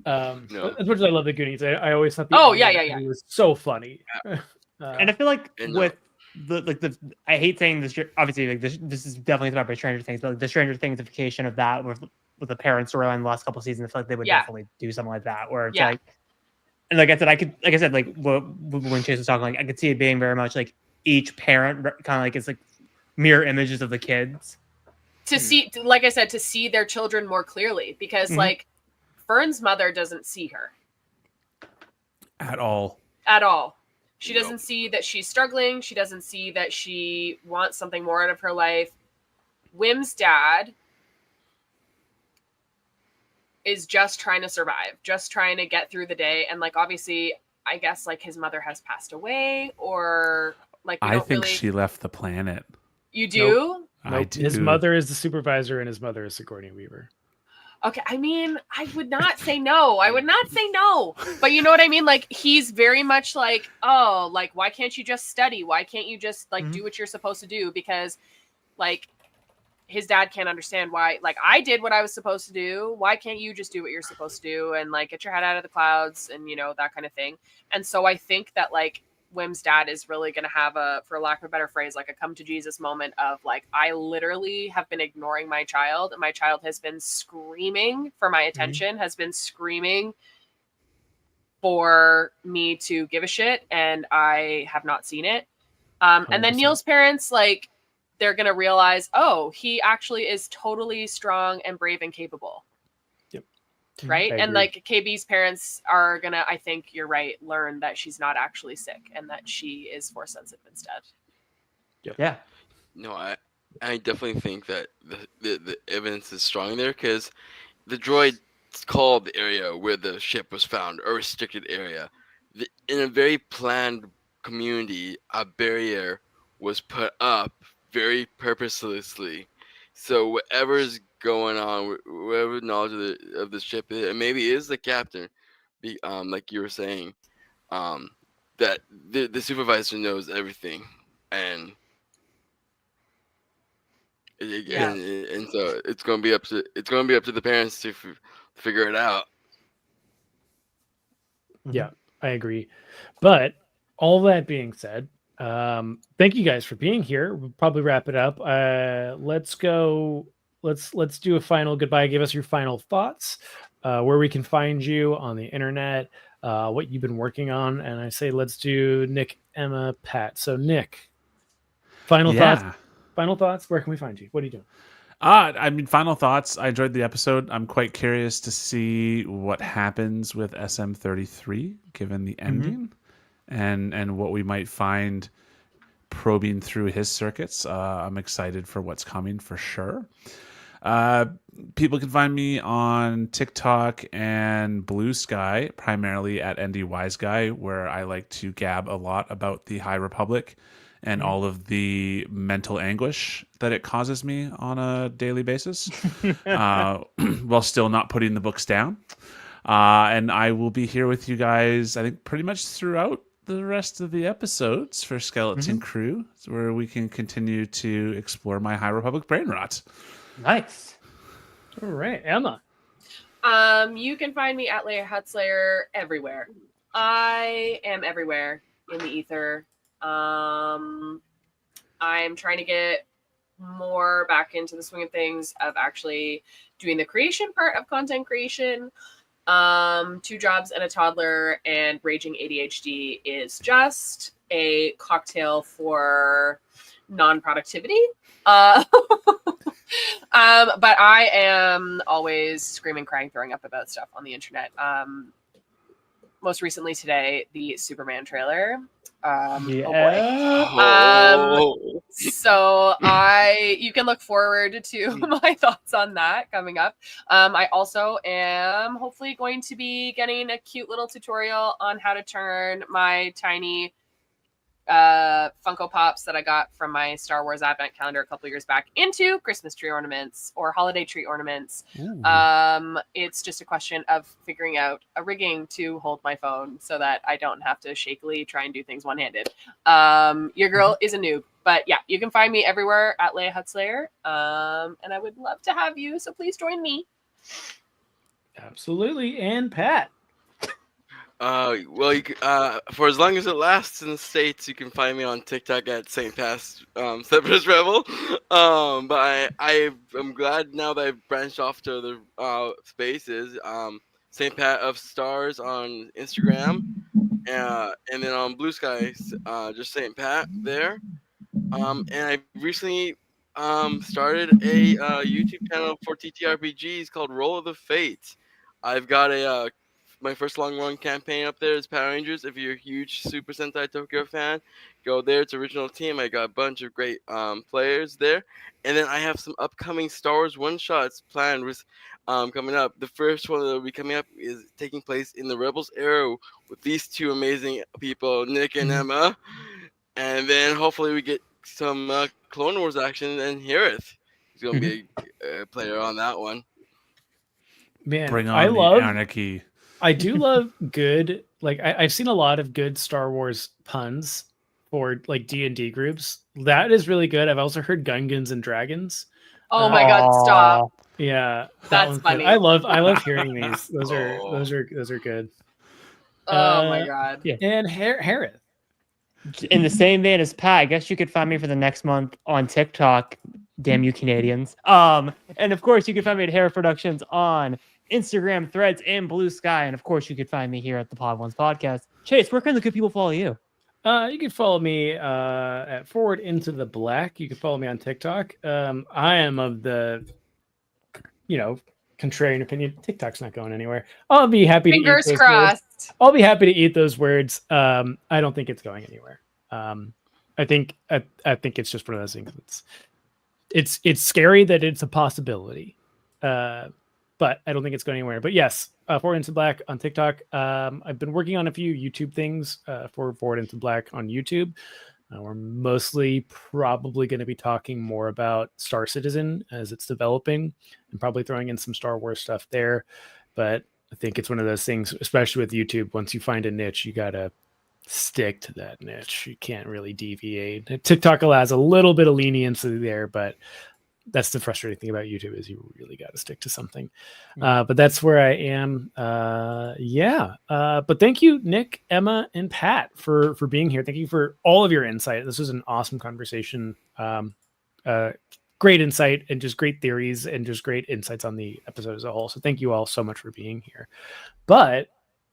No. As much as I love the Goonies, I always thought it was so funny. And I feel like And, with the I hate saying this, obviously like this is definitely about by Stranger Things, but like the Stranger Thingsification of that with the parent storyline the last couple of seasons, I feel like they would definitely do something like that, where it's like, and like I said, like when Chase was talking, like I could see it being very much like each parent kind of like it's like mirror images of the kids to see, like I said, to see their children more clearly, because like Fern's mother doesn't see her At all. She doesn't see that she's struggling. She doesn't see that she wants something more out of her life. Wim's dad is just trying to survive, just trying to get through the day. And like, obviously, I guess like his mother has passed away, or like, I think she left the planet. You do? I do. His mother is the supervisor and his mother is Sigourney Weaver. Okay, I mean, I would not say no. I would not say no. But you know what I mean? Like, he's very much like, oh, like, why can't you just study? Why can't you just, like, do what you're supposed to do? Because, like, his dad can't understand why, like, I did what I was supposed to do. Why can't you just do what you're supposed to do and, like, get your head out of the clouds and, you know, that kind of thing. And so I think that, like, Wim's dad is really going to have a, for lack of a better phrase, like a come to Jesus moment of like, I literally have been ignoring my child, and my child has been screaming for my attention, has been screaming for me to give a shit, and I have not seen it. And then Neil's parents, like, they're going to realize, oh, he actually is totally strong and brave and capable. Right. And like KB's parents are gonna, I think you're right, learn that she's not actually sick and that she is force sensitive instead. Yeah. No, I definitely think that the evidence is strong there, because the droid called the area where the ship was found a restricted area. In a very planned community, a barrier was put up very purposelessly. So whatever's going on, whatever knowledge of the ship is, and maybe it is the captain, like you were saying, that the supervisor knows everything, and so it's going to be up to the parents to figure it out. Yeah, I agree. But all that being said, thank you guys for being here. We'll probably wrap it up. Let's go. Let's do a final goodbye. Give us your final thoughts, where we can find you on the internet, what you've been working on. And I say, let's do Nick, Emma, Pat. So Nick, final thoughts. Final thoughts. Where can we find you? What are you doing? I mean, final thoughts. I enjoyed the episode. I'm quite curious to see what happens with SM-33, given the ending, and what we might find probing through his circuits. I'm excited for what's coming for sure. People can find me on TikTok and Blue Sky, primarily at ND Wise Guy, where I like to gab a lot about the High Republic and all of the mental anguish that it causes me on a daily basis, while still not putting the books down. And I will be here with you guys, I think, pretty much throughout the rest of the episodes for Skeleton Crew, where we can continue to explore my High Republic brain rot. Nice. All right, Emma. You can find me at Leia Hutslayer everywhere. I am everywhere in the ether. I'm trying to get more back into the swing of things of actually doing the creation part of content creation. 2 jobs and a toddler and raging ADHD is just a cocktail for non-productivity. But I am always screaming, crying, throwing up about stuff on the internet. Most recently today, the Superman trailer. Oh boy. So you can look forward to my thoughts on that coming up. I also am hopefully going to be getting a cute little tutorial on how to turn my tiny Funko Pops that I got from my Star Wars Advent calendar a couple years back into Christmas tree ornaments or holiday tree ornaments. It's just a question of figuring out a rigging to hold my phone so that I don't have to shakily try and do things one-handed. Your girl is a noob, but yeah, you can find me everywhere at Leia Hutslayer. And I would love to have you, so please join me. Absolutely. And Pat. Well, for as long as it lasts in the States, you can find me on TikTok at St. Pat's Separatist Rebel. But I'm glad now that I've branched off to other spaces. St. Pat of Stars on Instagram, and then on Blue Skies, just St. Pat there. And I recently started a YouTube channel for TTRPGs called Roll of the Fates. I've got my first long run campaign up there is Power Rangers. If you're a huge Super Sentai Tokyo fan, go there. It's original team. I got a bunch of great players there. And then I have some upcoming Star Wars one-shots planned with coming up. The first one that will be coming up is taking place in the Rebels era with these 2 amazing people, Nick and Emma. And then hopefully we get some Clone Wars action, and Hereth is going to be a player on that one. Man, Bring on the anarchy. I do love good, like I've seen a lot of good Star Wars puns for like D&D groups. That is really good. I've also heard Gungans and Dragons. Oh my God, stop. Yeah. That's funny. Good. I love hearing these. Those are good. Oh my God. Yeah. And Hereth. In the same vein as Pat, I guess you could find me for the next month on TikTok. Damn you Canadians. And of course you can find me at Hereth Productions on Instagram, Threads, and Blue Sky. And of course, you could find me here at the Pod Ones Podcast. Chase, where can the good people follow you? You can follow me at Forward Into the Black. You can follow me on TikTok. I am of the, contrarian opinion. TikTok's not going anywhere. I'll be happy to eat those crossed. Words. I'll be happy to eat those words. I don't think it's going anywhere. I think it's just one of those things. It's scary that it's a possibility. But I don't think it's going anywhere. But yes, Forward Into Black on TikTok. I've been working on a few YouTube things for Forward Into Black on YouTube. We're mostly probably going to be talking more about Star Citizen as it's developing and probably throwing in some Star Wars stuff there. But I think it's one of those things, especially with YouTube, once you find a niche, you got to stick to that niche. You can't really deviate. TikTok allows a little bit of leniency there, but that's the frustrating thing about YouTube is you really got to stick to something. But that's where I am. But thank you, Nick, Emma, and Pat for being here. Thank you for all of your insight. This was an awesome conversation. Great insight and just great theories and just great insights on the episode as a whole. So thank you all so much for being here. But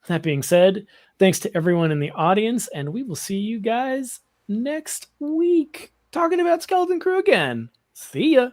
that being said, thanks to everyone in the audience, and we will see you guys next week talking about Skeleton Crew again. See ya.